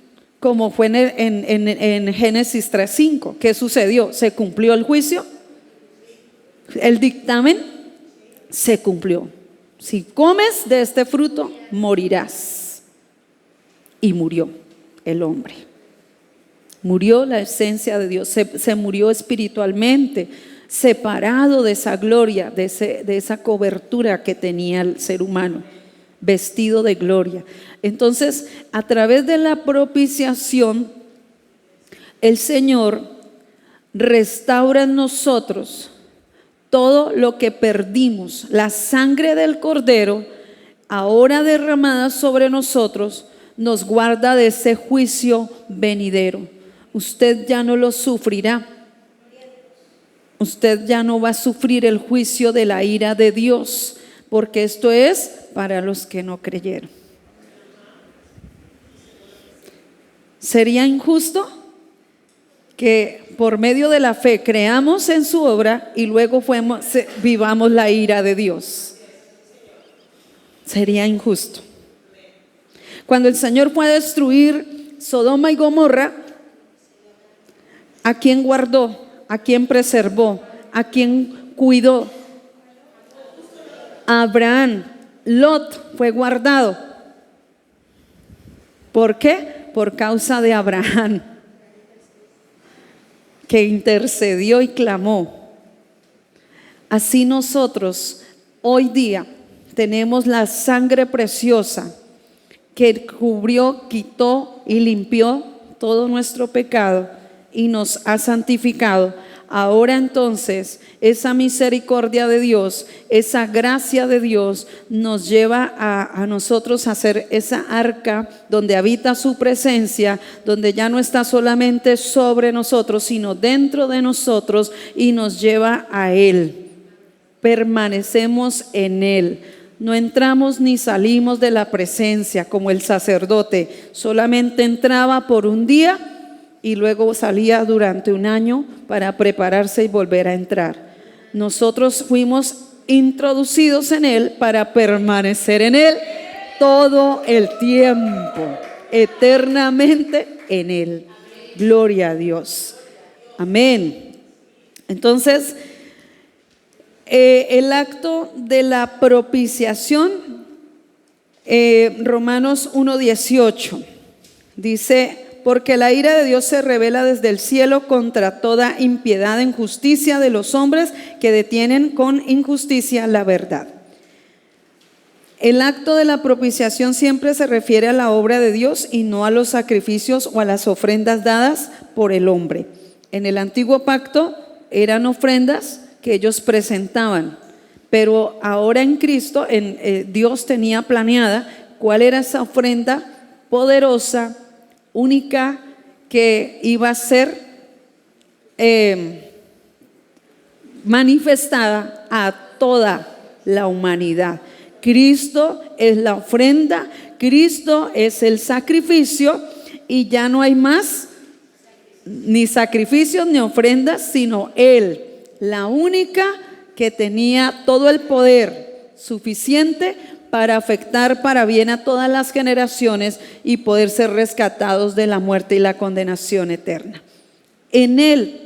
como fue en Génesis 3:5. ¿Qué sucedió? ¿Se cumplió el juicio? El dictamen se cumplió. Si comes de este fruto, morirás. Y murió el hombre. Murió la esencia de Dios, se murió espiritualmente, separado de esa gloria, de esa cobertura que tenía el ser humano, vestido de gloria. Entonces, a través de la propiciación, el Señor restaura en nosotros todo lo que perdimos. La sangre del Cordero, ahora derramada sobre nosotros, nos guarda de ese juicio venidero. Usted ya no lo sufrirá. usted ya no va a sufrir el juicio de la ira de Dios, porque esto es para los que no creyeron. ¿Sería injusto que por medio de la fe creamos en su obra y luego vivamos la ira de Dios? Sería injusto. Cuando el Señor fue a destruir Sodoma y Gomorra, ¿a quién guardó? ¿A quién preservó? ¿A quién cuidó? A Abraham. Lot fue guardado. ¿Por qué? Por causa de Abraham, que intercedió y clamó. Así nosotros hoy día tenemos la sangre preciosa que cubrió, quitó y limpió todo nuestro pecado y nos ha santificado. Ahora entonces esa misericordia de Dios, esa gracia de Dios nos lleva a nosotros a ser esa arca donde habita su presencia, donde ya no está solamente sobre nosotros, sino dentro de nosotros, y nos lleva a Él. Permanecemos en Él. No entramos ni salimos de la presencia como el sacerdote. Solamente entraba por un día y luego salía durante un año para prepararse y volver a entrar. Nosotros fuimos introducidos en Él para permanecer en Él todo el tiempo, eternamente en Él. Gloria a Dios. Amén. Entonces, el acto de la propiciación, Romanos 1:18, dice: porque la ira de Dios se revela desde el cielo contra toda impiedad e injusticia de los hombres que detienen con injusticia la verdad. El acto de la propiciación siempre se refiere a la obra de Dios y no a los sacrificios o a las ofrendas dadas por el hombre. En el antiguo pacto eran ofrendas que ellos presentaban, pero ahora en Cristo Dios tenía planeada cuál era esa ofrenda poderosa, única, que iba a ser manifestada a toda la humanidad. Cristo es la ofrenda, Cristo es el sacrificio, y ya no hay más ni sacrificios ni ofrendas, sino Él, la única que tenía todo el poder suficiente para afectar para bien a todas las generaciones y poder ser rescatados de la muerte y la condenación eterna. En Él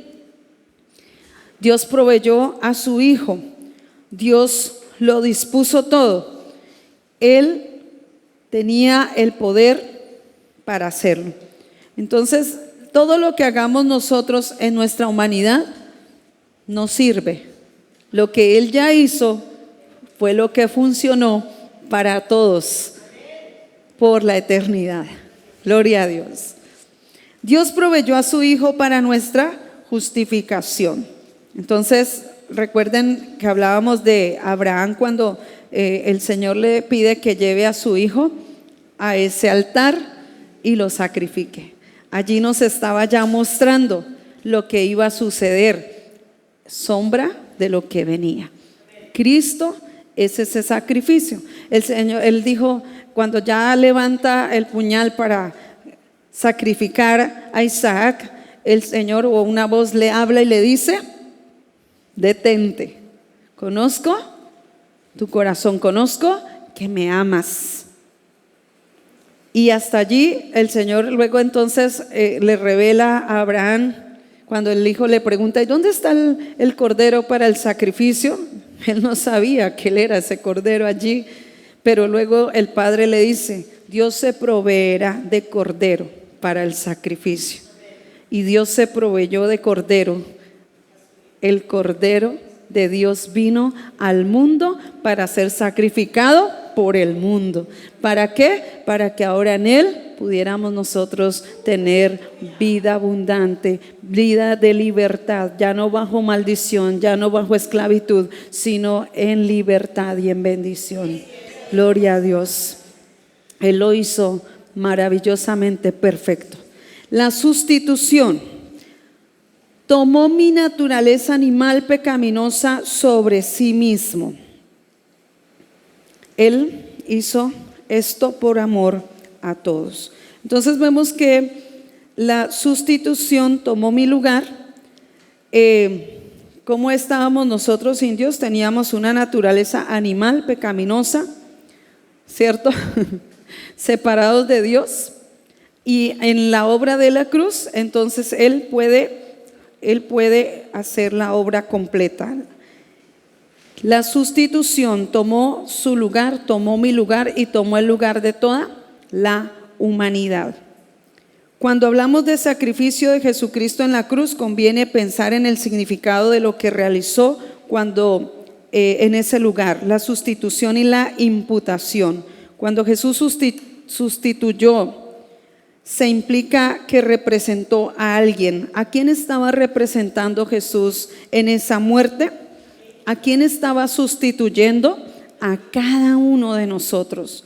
Dios proveyó a su Hijo, Dios lo dispuso todo. Él tenía el poder para hacerlo. Entonces, todo lo que hagamos nosotros en nuestra humanidad no sirve. Lo que Él ya hizo fue lo que funcionó para todos por la eternidad. Gloria a Dios. Dios proveyó a su Hijo para nuestra justificación. Entonces, recuerden que hablábamos de Abraham cuando el Señor le pide que lleve a su hijo a ese altar y lo sacrifique. Allí nos estaba ya mostrando lo que iba a suceder, sombra de lo que venía. Cristo es ese sacrificio. El Señor, Él dijo, cuando ya levanta el puñal para sacrificar a Isaac, el Señor, o una voz le habla y le dice: detente, conozco tu corazón, conozco que me amas. Y hasta allí el Señor luego entonces le revela a Abraham, cuando el hijo le pregunta: ¿y dónde está el cordero para el sacrificio? Él no sabía que él era ese cordero allí, pero luego el padre le dice: Dios se proveerá de cordero para el sacrificio. Y Dios se proveyó de cordero. El cordero de Dios vino al mundo para ser sacrificado por el mundo. ¿Para qué? Para que ahora en Él pudiéramos nosotros tener vida abundante, vida de libertad, ya no bajo maldición, ya no bajo esclavitud, sino en libertad y en bendición. Gloria a Dios. Él lo hizo maravillosamente perfecto. La sustitución. tomó mi naturaleza animal pecaminosa sobre sí mismo. Él hizo esto por amor a todos. Entonces vemos que la sustitución tomó mi lugar. ¿Cómo estábamos nosotros indios? Teníamos una naturaleza animal pecaminosa, ¿cierto? Separados de Dios. Y en la obra de la cruz, entonces Él puede hacer la obra completa. La sustitución tomó su lugar, tomó mi lugar y tomó el lugar de toda la humanidad. Cuando hablamos de sacrificio de Jesucristo en la cruz, conviene pensar en el significado de lo que realizó cuando en ese lugar, la sustitución y la imputación. Cuando Jesús sustituyó, se implica que representó a alguien. ¿A quién estaba representando Jesús en esa muerte? ¿A quién estaba sustituyendo? A cada uno de nosotros.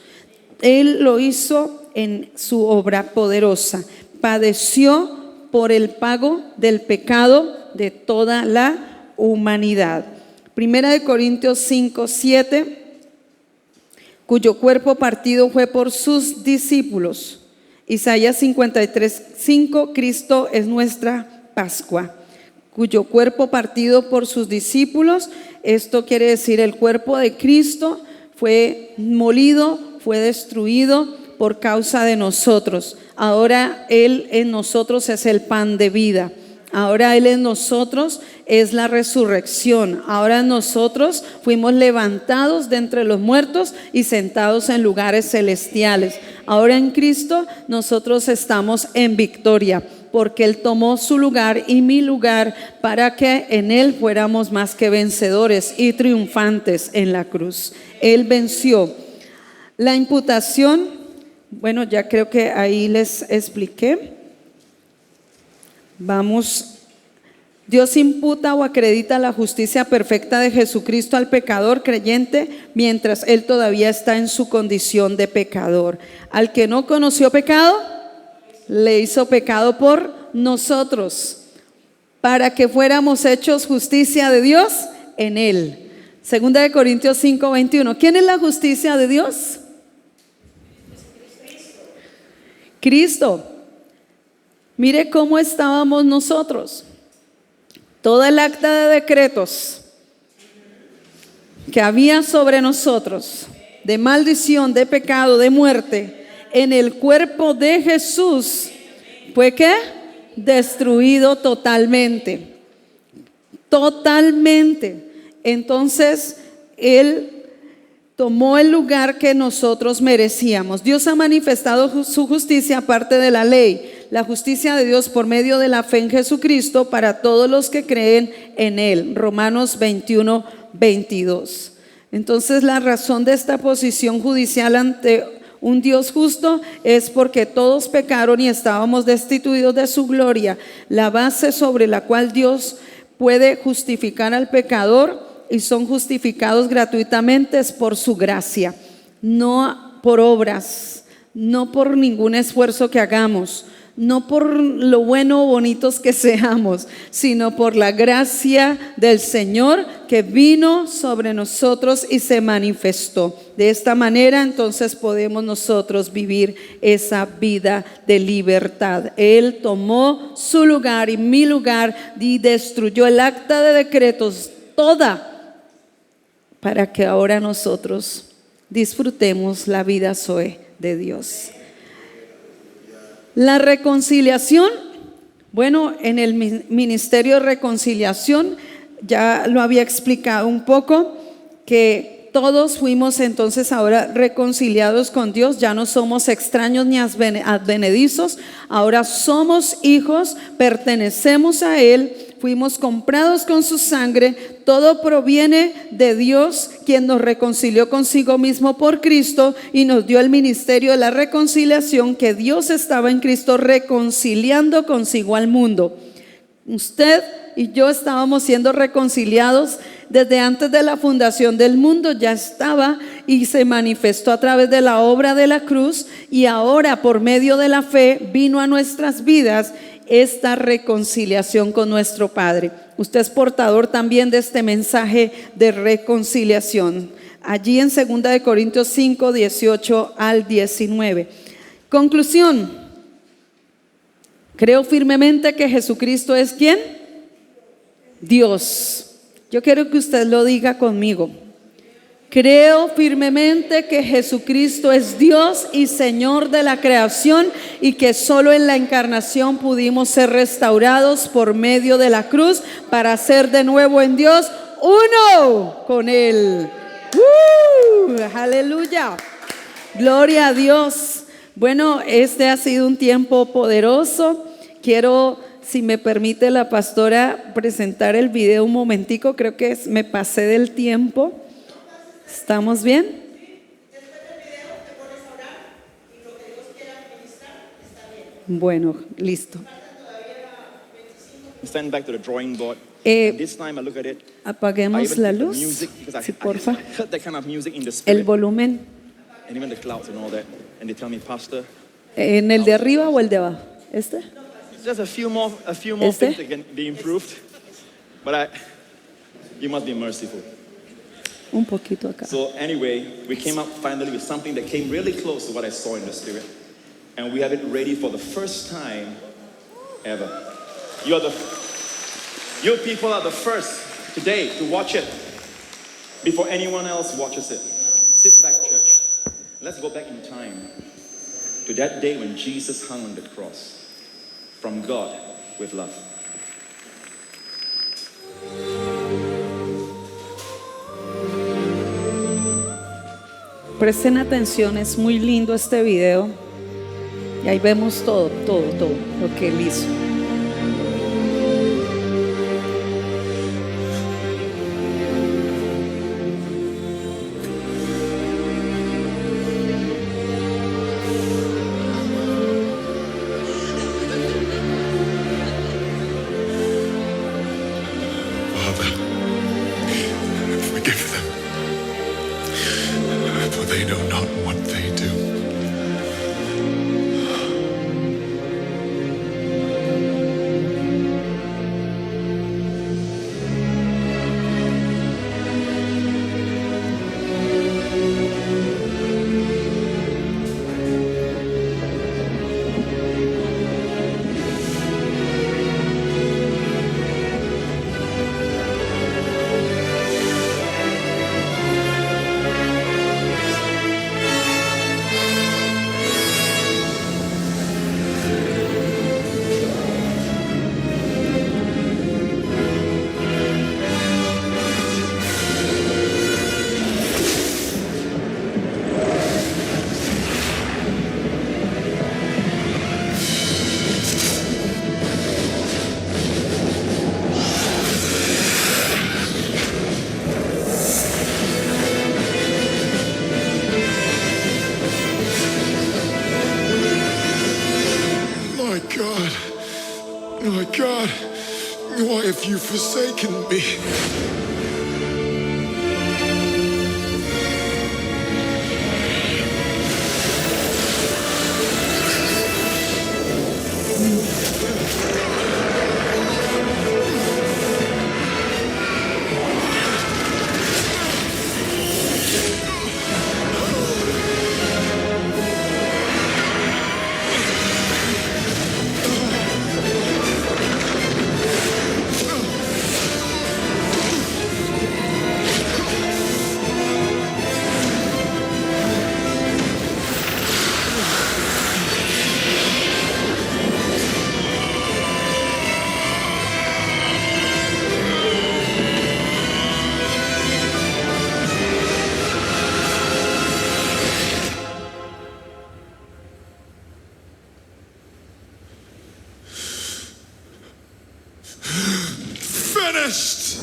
Él lo hizo en su obra poderosa. Padeció por el pago del pecado de toda la humanidad. Primera de Corintios 5:7, cuyo cuerpo partido fue por sus discípulos. Isaías 53:5, Cristo es nuestra Pascua, cuyo cuerpo partido por sus discípulos. Esto quiere decir el cuerpo de Cristo fue molido, fue destruido por causa de nosotros. Ahora Él en nosotros es el pan de vida. Ahora Él en nosotros es la resurrección. Ahora nosotros fuimos levantados de entre los muertos y sentados en lugares celestiales. Ahora en Cristo nosotros estamos en victoria, porque Él tomó su lugar y mi lugar para que en Él fuéramos más que vencedores y triunfantes en la cruz. Él venció. La imputación, bueno, ya creo que ahí les expliqué. Vamos, Dios imputa o acredita la justicia perfecta de Jesucristo al pecador creyente mientras él todavía está en su condición de pecador. Al que no conoció pecado, le hizo pecado por nosotros, para que fuéramos hechos justicia de Dios en él. Segunda de Corintios 5:21. ¿Quién es la justicia de Dios? Cristo. Mire cómo estábamos nosotros. Toda el acta de decretos que había sobre nosotros, de maldición, de pecado, de muerte, en el cuerpo de Jesús, fue ¿qué? Destruido totalmente. Totalmente. Entonces, Él tomó el lugar que nosotros merecíamos. Dios ha manifestado su justicia aparte de la ley. La justicia de Dios por medio de la fe en Jesucristo para todos los que creen en Él. Romanos 21:22. Entonces la razón de esta posición judicial ante un Dios justo es porque todos pecaron y estábamos destituidos de su gloria. La base sobre la cual Dios puede justificar al pecador y son justificados gratuitamente es por su gracia, no por obras, no por ningún esfuerzo que hagamos, no por lo bueno o bonitos que seamos, sino por la gracia del Señor que vino sobre nosotros y se manifestó. De esta manera entonces podemos nosotros vivir esa vida de libertad. Él tomó su lugar y mi lugar y destruyó el acta de decretos toda, para que ahora nosotros disfrutemos la vida Zoe de Dios. La reconciliación, bueno, en el ministerio de reconciliación ya lo había explicado un poco, que todos fuimos entonces ahora reconciliados con Dios. Ya no somos extraños ni advenedizos, ahora somos hijos, pertenecemos a Él, fuimos comprados con su sangre. Todo proviene de Dios, quien nos reconcilió consigo mismo por Cristo y nos dio el ministerio de la reconciliación, que Dios estaba en Cristo reconciliando consigo al mundo. Usted y yo estábamos siendo reconciliados desde antes de la fundación del mundo, ya estaba y se manifestó a través de la obra de la cruz, y ahora por medio de la fe vino a nuestras vidas esta reconciliación con nuestro Padre. Usted es portador también de este mensaje de reconciliación. Allí en 2 de Corintios 5, 18 al 19. Conclusión. Creo firmemente que Jesucristo es ¿quién? Dios. Yo quiero que usted lo diga conmigo. Creo firmemente que Jesucristo es Dios y Señor de la creación y que solo en la encarnación pudimos ser restaurados por medio de la cruz para ser de nuevo en Dios uno con Él. Aleluya. Gloria a Dios. Bueno, este ha sido un tiempo poderoso. Quiero, si me permite la pastora, presentar el video un momentico. Creo que me pasé del tiempo. ¿Estamos bien? Bueno, listo. Stand back to the drawing board. This time I look at it. Apaguemos la luz. Sí, porfa. Heard that kind of music in the El spirit, volumen. and even the clouds and all that. And they tell me, Pastor, ¿En el de arriba o el de abajo? ¿Este? just a few more Este? things that can be improved. But you must be merciful. Un poquito acá. So anyway, we came up finally with something that came really close to what I saw in the spirit, and we have it ready for the first time ever. You people are the first today to watch it before anyone else watches it. Sit back, church. Let's go back in time to that day when Jesus hung on the cross from God with love. Presten atención, es muy lindo este video. Y ahí vemos todo lo que Él hizo. Father, forgive them, for they know not what they do. My God, why have you forsaken me? Finished!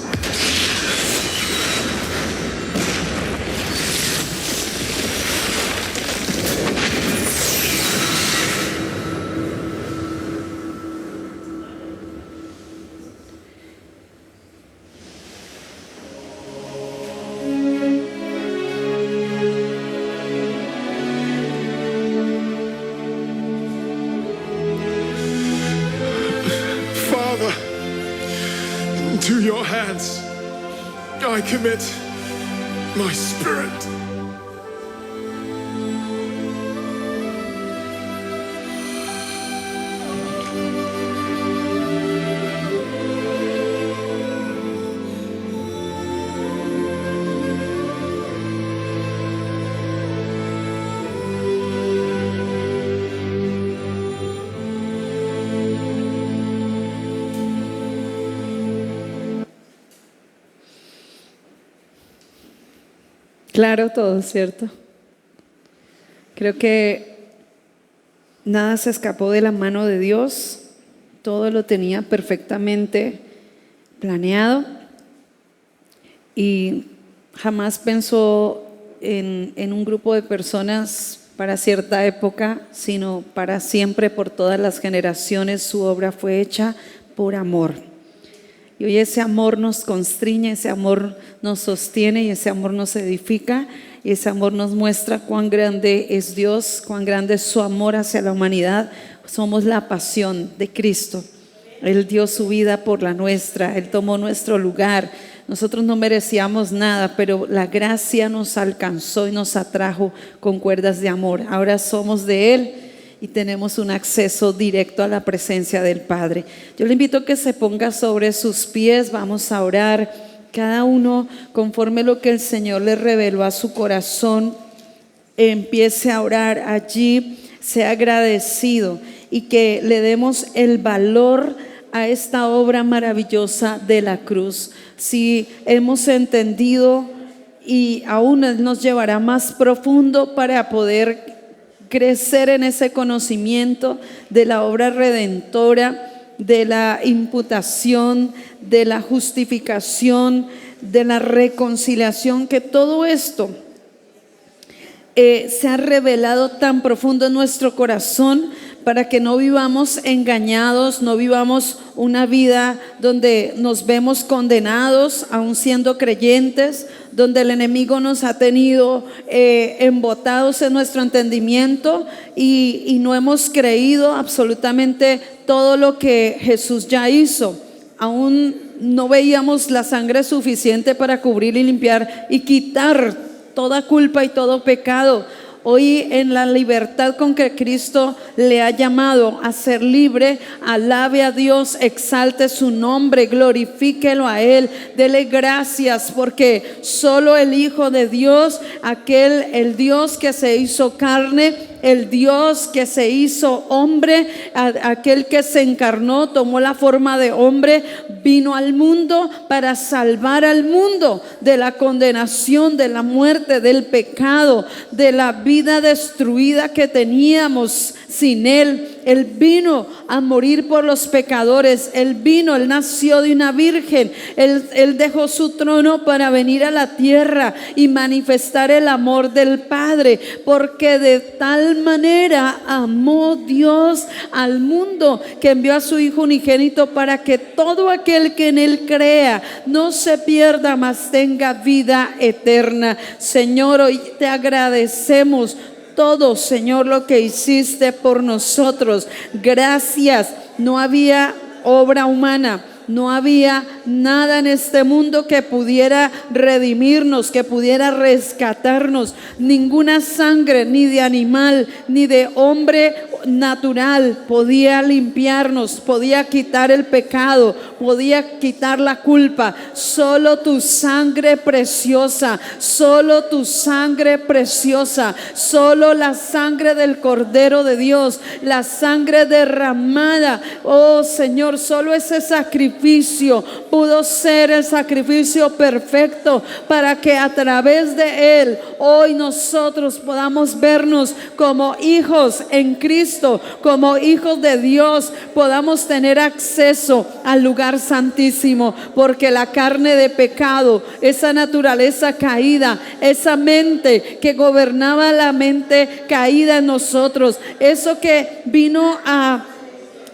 hands. I commit my spirit. Claro todo, ¿cierto? Creo que nada se escapó de la mano de Dios, todo lo tenía perfectamente planeado y jamás pensó en un grupo de personas para cierta época, sino para siempre, por todas las generaciones. Su obra fue hecha por amor. Y hoy ese amor nos constriñe, ese amor nos sostiene y ese amor nos edifica y ese amor nos muestra cuán grande es Dios, cuán grande es su amor hacia la humanidad. Somos la pasión de Cristo. Él dio su vida por la nuestra, Él tomó nuestro lugar. Nosotros no merecíamos nada, pero la gracia nos alcanzó y nos atrajo con cuerdas de amor. Ahora somos de Él y tenemos un acceso directo a la presencia del Padre. Yo le invito a que se ponga sobre sus pies, vamos a orar, cada uno conforme lo que el Señor le reveló a su corazón, empiece a orar allí, sea agradecido y que le demos el valor a esta obra maravillosa de la cruz. Si hemos entendido y aún Él nos llevará más profundo para poder crecer en ese conocimiento de la obra redentora, de la imputación, de la justificación, de la reconciliación, que todo esto se ha revelado tan profundo en nuestro corazón para que no vivamos engañados, no vivamos una vida donde nos vemos condenados aún siendo creyentes, donde el enemigo nos ha tenido embotados en nuestro entendimiento y no hemos creído absolutamente todo lo que Jesús ya hizo. Aún no veíamos la sangre suficiente para cubrir y limpiar y quitar toda culpa y todo pecado. Hoy, en la libertad con que Cristo le ha llamado a ser libre, alabe a Dios, exalte su nombre, glorifíquelo a Él, dele gracias, porque solo el Hijo de Dios, el Dios que se hizo carne, el Dios que se hizo hombre, aquel que se encarnó, tomó la forma de hombre, vino al mundo para salvar al mundo de la condenación, de la muerte, del pecado, de la vida destruida que teníamos sin Él. Él vino a morir por los pecadores. Él nació de una virgen. Él dejó su trono para venir a la tierra y manifestar el amor del Padre, porque de tal manera amó Dios al mundo que envió a su Hijo unigénito para que todo aquel que en Él crea no se pierda, mas tenga vida eterna. Señor, hoy te agradecemos todo, Señor, lo que hiciste por nosotros. Gracias. No había obra humana, no había nada en este mundo que pudiera redimirnos, que pudiera rescatarnos. Ninguna sangre, ni de animal, ni de hombre natural podía limpiarnos, podía quitar el pecado, podía quitar la culpa. Solo tu sangre preciosa, solo tu sangre preciosa, solo la sangre del Cordero de Dios, la sangre derramada. Oh Señor, solo ese sacrificio pudo ser el sacrificio perfecto para que a través de Él hoy nosotros podamos vernos como hijos en Cristo, como hijos de Dios, podamos tener acceso al lugar santísimo, porque la carne de pecado, esa naturaleza caída, esa mente que gobernaba la mente caída en nosotros, eso que vino a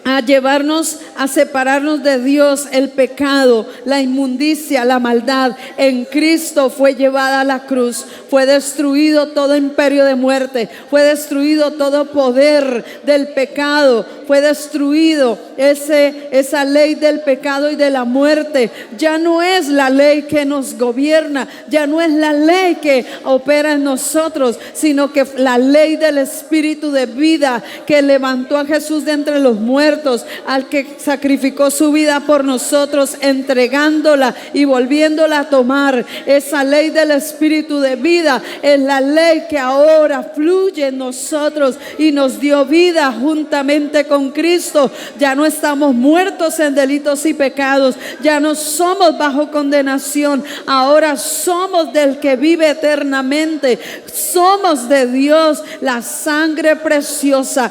a llevarnos a separarnos de Dios, el pecado, la inmundicia, la maldad. En Cristo fue llevada a la cruz, fue destruido todo imperio de muerte, fue destruido todo poder del pecado, fue destruido esa ley del pecado y de la muerte. Ya no es la ley que nos gobierna, ya no es la ley que opera en nosotros, sino que la ley del Espíritu de vida que levantó a Jesús de entre los muertos, al que sacrificó su vida por nosotros, entregándola y volviéndola a tomar. Esa ley del Espíritu de vida es la ley que ahora fluye en nosotros y nos dio vida juntamente con Cristo. Ya no estamos muertos en delitos y pecados, ya no somos bajo condenación, ahora somos del que vive eternamente, somos de Dios. La sangre preciosa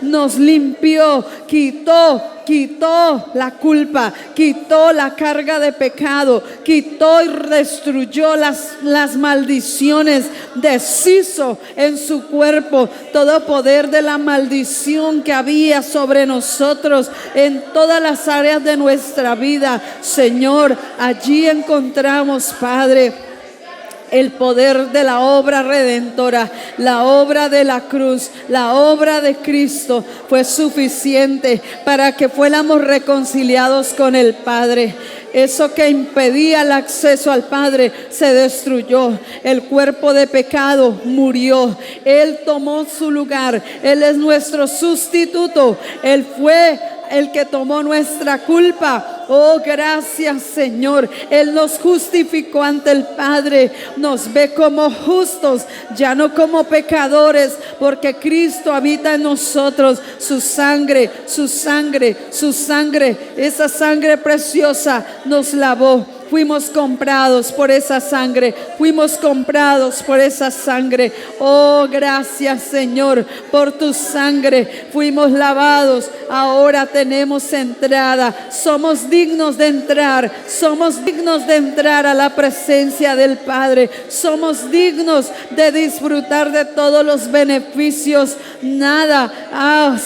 nos limpió, quitó la culpa, quitó la carga de pecado, quitó y destruyó las maldiciones, deshizo en su cuerpo todo poder de la maldición que había sobre nosotros en todas las áreas de nuestra vida. Señor, allí encontramos, Padre, el poder de la obra redentora, la obra de la cruz, la obra de Cristo fue suficiente para que fuéramos reconciliados con el Padre. Eso que impedía el acceso al Padre se destruyó. El cuerpo de pecado murió. Él tomó su lugar. Él es nuestro sustituto. Él fue el que tomó nuestra culpa. Oh, gracias, Señor. Él nos justificó ante el Padre. Nos ve como justos, ya no como pecadores, porque Cristo habita en nosotros. Su sangre, esa sangre preciosa nos lavó. Fuimos comprados por esa sangre. Oh, gracias, Señor, por tu sangre. Fuimos lavados. Ahora tenemos entrada. Somos dignos de entrar a la presencia del Padre. Somos dignos de disfrutar de todos los beneficios. Nada,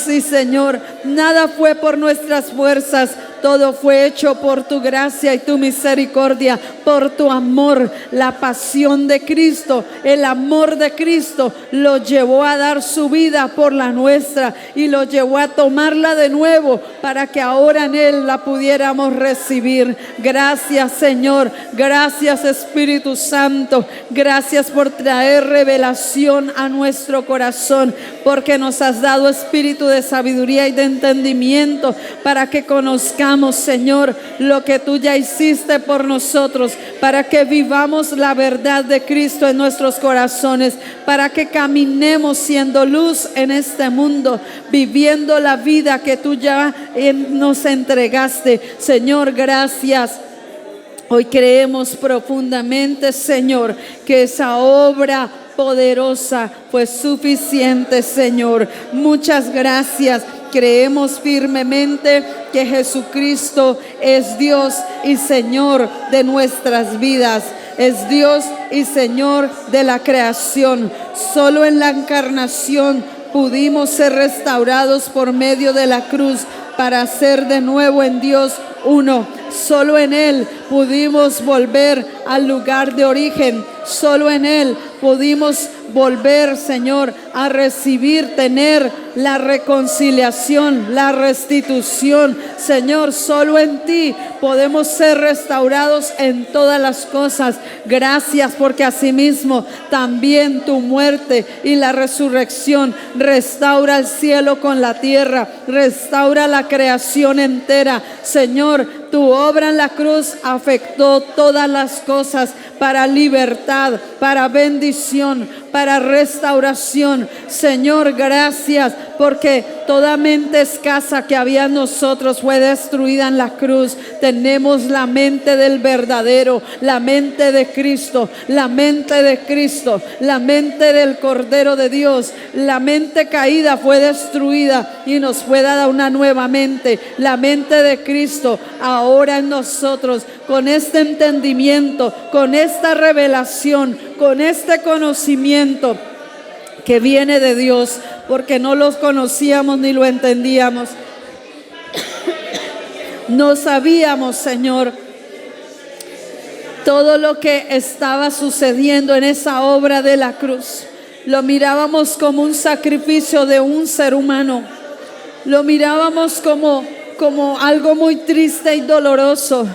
sí, Señor, nada fue por nuestras fuerzas. Todo fue hecho por tu gracia y tu misericordia, por tu amor. La pasión de Cristo, el amor de Cristo lo llevó a dar su vida por la nuestra y lo llevó a tomarla de nuevo para que ahora en Él la pudiéramos recibir. Gracias, Señor. Gracias, Espíritu Santo. Gracias por traer revelación a nuestro corazón, porque nos has dado espíritu de sabiduría y de entendimiento para que conozcamos, Señor, lo que tú ya hiciste por nosotros, para que vivamos la verdad de Cristo en nuestros corazones, para que caminemos siendo luz en este mundo, viviendo la vida que tú ya nos entregaste. Señor, gracias. Hoy creemos profundamente, Señor, que esa obra poderosa fue suficiente, Señor. Muchas gracias. Creemos firmemente que Jesucristo es Dios y Señor de nuestras vidas. Es Dios y Señor de la creación. Solo en la encarnación pudimos ser restaurados por medio de la cruz para ser de nuevo en Dios uno. Solo en Él pudimos volver al lugar de origen. Solo en Él pudimos volver, Señor, a recibir, tener la reconciliación, la restitución. Señor, solo en ti podemos ser restaurados en todas las cosas. Gracias, porque asimismo también tu muerte y la resurrección restaura el cielo con la tierra, restaura la creación entera. Señor, tu obra en la cruz afectó todas las cosas para libertad, para bendición, para restauración. Señor, gracias, porque toda mente escasa que había en nosotros fue destruida en la cruz. Tenemos la mente del verdadero, la mente de Cristo, la mente de Cristo, la mente del Cordero de Dios. La mente caída fue destruida y nos fue dada una nueva mente, la mente de Cristo ahora en nosotros, con este entendimiento, con esta revelación, con este conocimiento. que viene de Dios, porque no los conocíamos ni lo entendíamos. No sabíamos, Señor, todo lo que estaba sucediendo en esa obra de la cruz. Lo mirábamos como un sacrificio de un ser humano. Lo mirábamos como algo muy triste y doloroso,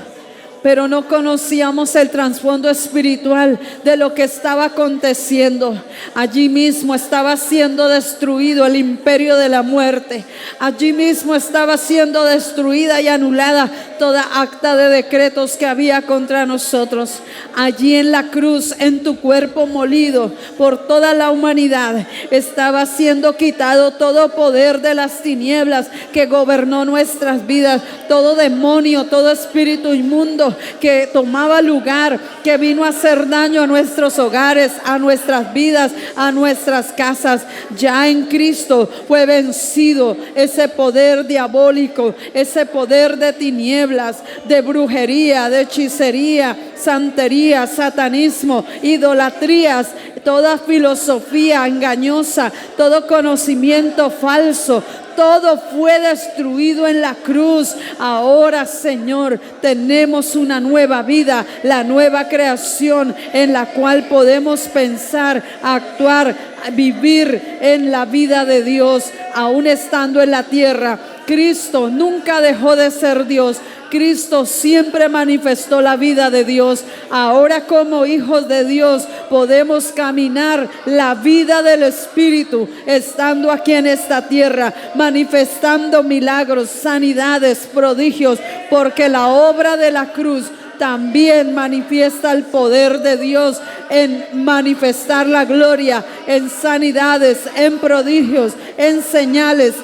pero no conocíamos el trasfondo espiritual de lo que estaba aconteciendo. Allí mismo estaba siendo destruido el imperio de la muerte. Allí mismo estaba siendo destruida y anulada toda acta de decretos que había contra nosotros. Allí en la cruz, en tu cuerpo molido por toda la humanidad, estaba siendo quitado todo poder de las tinieblas que gobernó nuestras vidas, todo demonio, todo espíritu inmundo que tomaba lugar, que vino a hacer daño a nuestros hogares, a nuestras vidas, a nuestras casas. Ya en Cristo fue vencido ese poder diabólico, ese poder de tinieblas, de brujería, de hechicería, santería, satanismo, idolatrías, toda filosofía engañosa, todo conocimiento falso. Todo fue destruido en la cruz. Ahora, Señor, tenemos una nueva vida, la nueva creación en la cual podemos pensar, actuar, vivir en la vida de Dios, aún estando en la tierra. Cristo nunca dejó de ser Dios. Cristo siempre manifestó la vida de Dios. Ahora, como hijos de Dios, podemos caminar la vida del Espíritu, estando aquí en esta tierra, manifestando milagros, sanidades, prodigios, porque la obra de la cruz también manifiesta el poder de Dios en manifestar la gloria, en sanidades, en prodigios, en señales.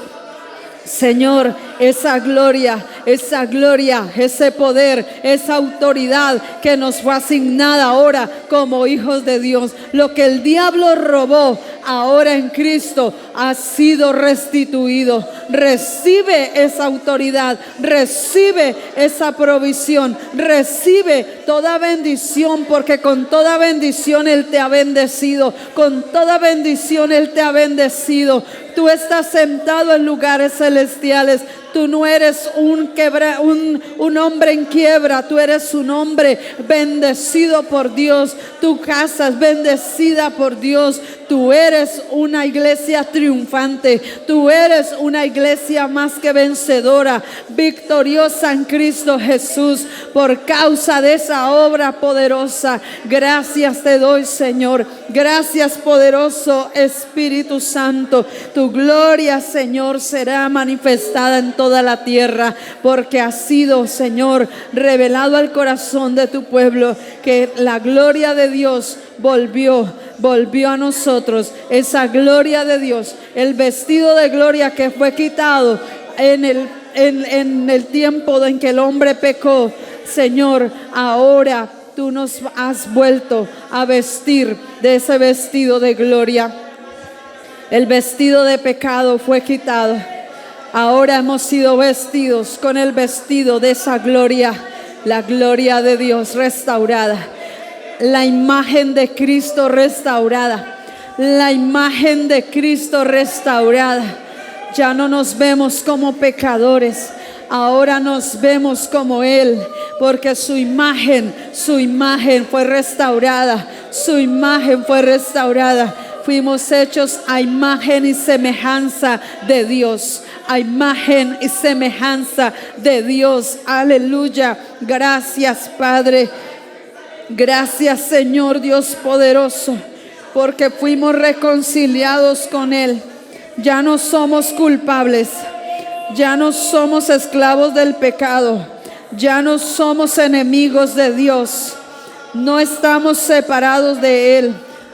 Señor, esa gloria, ese poder, esa autoridad que nos fue asignada ahora como hijos de Dios. Lo que el diablo robó, ahora en Cristo ha sido restituido. Recibe esa autoridad, recibe esa provisión, recibe toda bendición, porque con toda bendición Él te ha bendecido. Con toda bendición Él te ha bendecido. Tú estás sentado en lugares celestiales. Tú no eres un hombre en quiebra, tú eres un hombre bendecido por Dios. Tu casa es bendecida por Dios. Tú eres una iglesia triunfante. Tú eres una iglesia más que vencedora, victoriosa en Cristo Jesús, por causa de esa obra poderosa. Gracias te doy, Señor. Gracias, poderoso Espíritu Santo. Tu gloria, Señor, será manifestada en toda la tierra, porque ha sido, Señor, revelado al corazón de tu pueblo que la gloria de Dios volvió a nosotros. Esa gloria de Dios, el vestido de gloria que fue quitado en el tiempo en que el hombre pecó, Señor, ahora tú nos has vuelto a vestir de ese vestido de gloria. El vestido de pecado fue quitado. Ahora hemos sido vestidos con el vestido de esa gloria, la gloria de Dios restaurada, la imagen de Cristo restaurada, la imagen de Cristo restaurada. Ya no nos vemos como pecadores, ahora nos vemos como Él, porque su imagen fue restaurada, su imagen fue restaurada. Fuimos hechos a imagen y semejanza de Dios, a imagen y semejanza de Dios. Aleluya. Gracias, Padre. Gracias, Señor Dios poderoso, porque fuimos reconciliados con Él. Ya no somos culpables, ya no somos esclavos del pecado, ya no somos enemigos de Dios, no estamos separados de Él.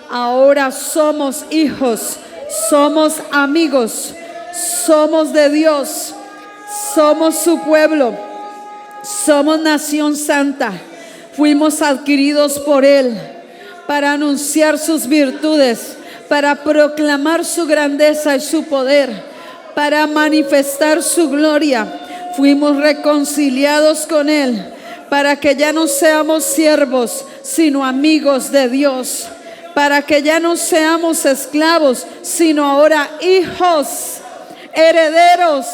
Ahora somos hijos, somos amigos, somos de Dios, somos su pueblo, somos nación santa. Fuimos adquiridos por Él para anunciar sus virtudes, para proclamar su grandeza y su poder, para manifestar su gloria. Fuimos reconciliados con Él para que ya no seamos siervos, sino amigos de Dios, para que ya no seamos esclavos, sino ahora hijos, herederos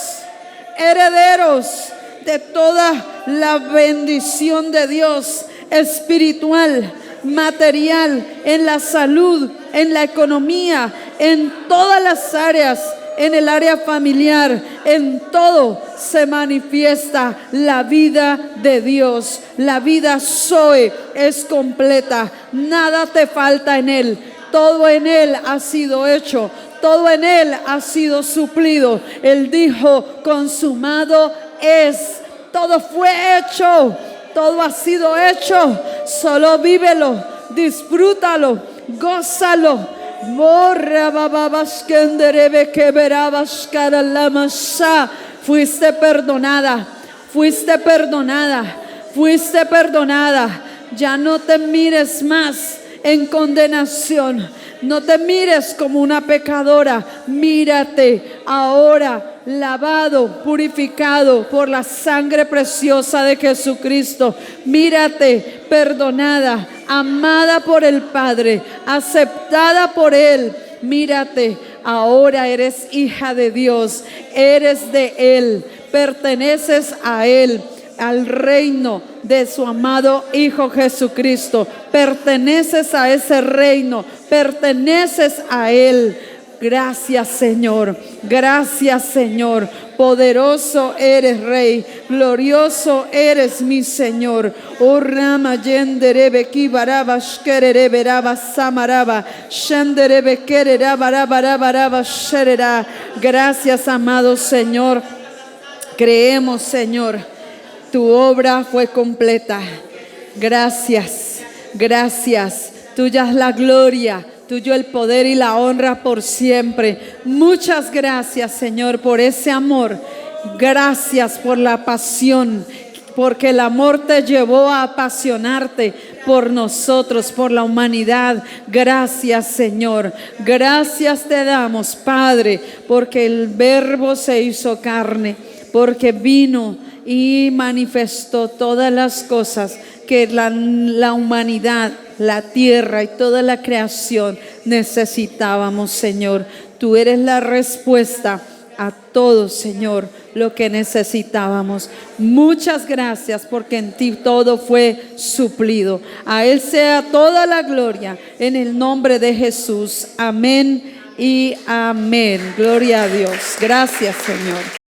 de toda la bendición de Dios, espiritual, material, en la salud, en la economía, en todas las áreas, en el área familiar, en todo se manifiesta la vida de Dios. La vida Zoe es completa, nada te falta en Él, todo en Él ha sido hecho, todo en Él ha sido suplido. Él dijo, consumado es, todo fue hecho, todo ha sido hecho, solo vívelo, disfrútalo, gózalo. Fuiste perdonada, fuiste perdonada, fuiste perdonada. Ya no te mires más en condenación, no te mires como una pecadora, mírate ahora lavado, purificado por la sangre preciosa de Jesucristo. Mírate perdonada, amada por el Padre, aceptada por Él. Mírate, ahora eres hija de Dios, eres de Él, perteneces a Él, al reino de su amado Hijo Jesucristo. Perteneces a ese reino, perteneces a Él. Gracias, Señor. Gracias, Señor. Poderoso eres, Rey. Glorioso eres, mi Señor. Oh, Rama yenderebe kibaraba shkerebe raba samaraba shenderebe kereraba raba raba raba sherera. Gracias, amado Señor. Creemos, Señor, tu obra fue completa. Gracias, gracias. Tuya es la gloria, tuyo el poder y la honra por siempre. Muchas gracias, Señor, por ese amor. Gracias por la pasión, porque el amor te llevó a apasionarte por nosotros, por la humanidad. Gracias, Señor. Gracias te damos, Padre, porque el Verbo se hizo carne, porque vino y manifestó todas las cosas que la humanidad, la tierra y toda la creación necesitábamos, Señor. Tú eres la respuesta a todo, Señor, lo que necesitábamos. Muchas gracias, porque en ti todo fue suplido. A Él sea toda la gloria, en el nombre de Jesús. Amén y amén. Gloria a Dios. Gracias, Señor.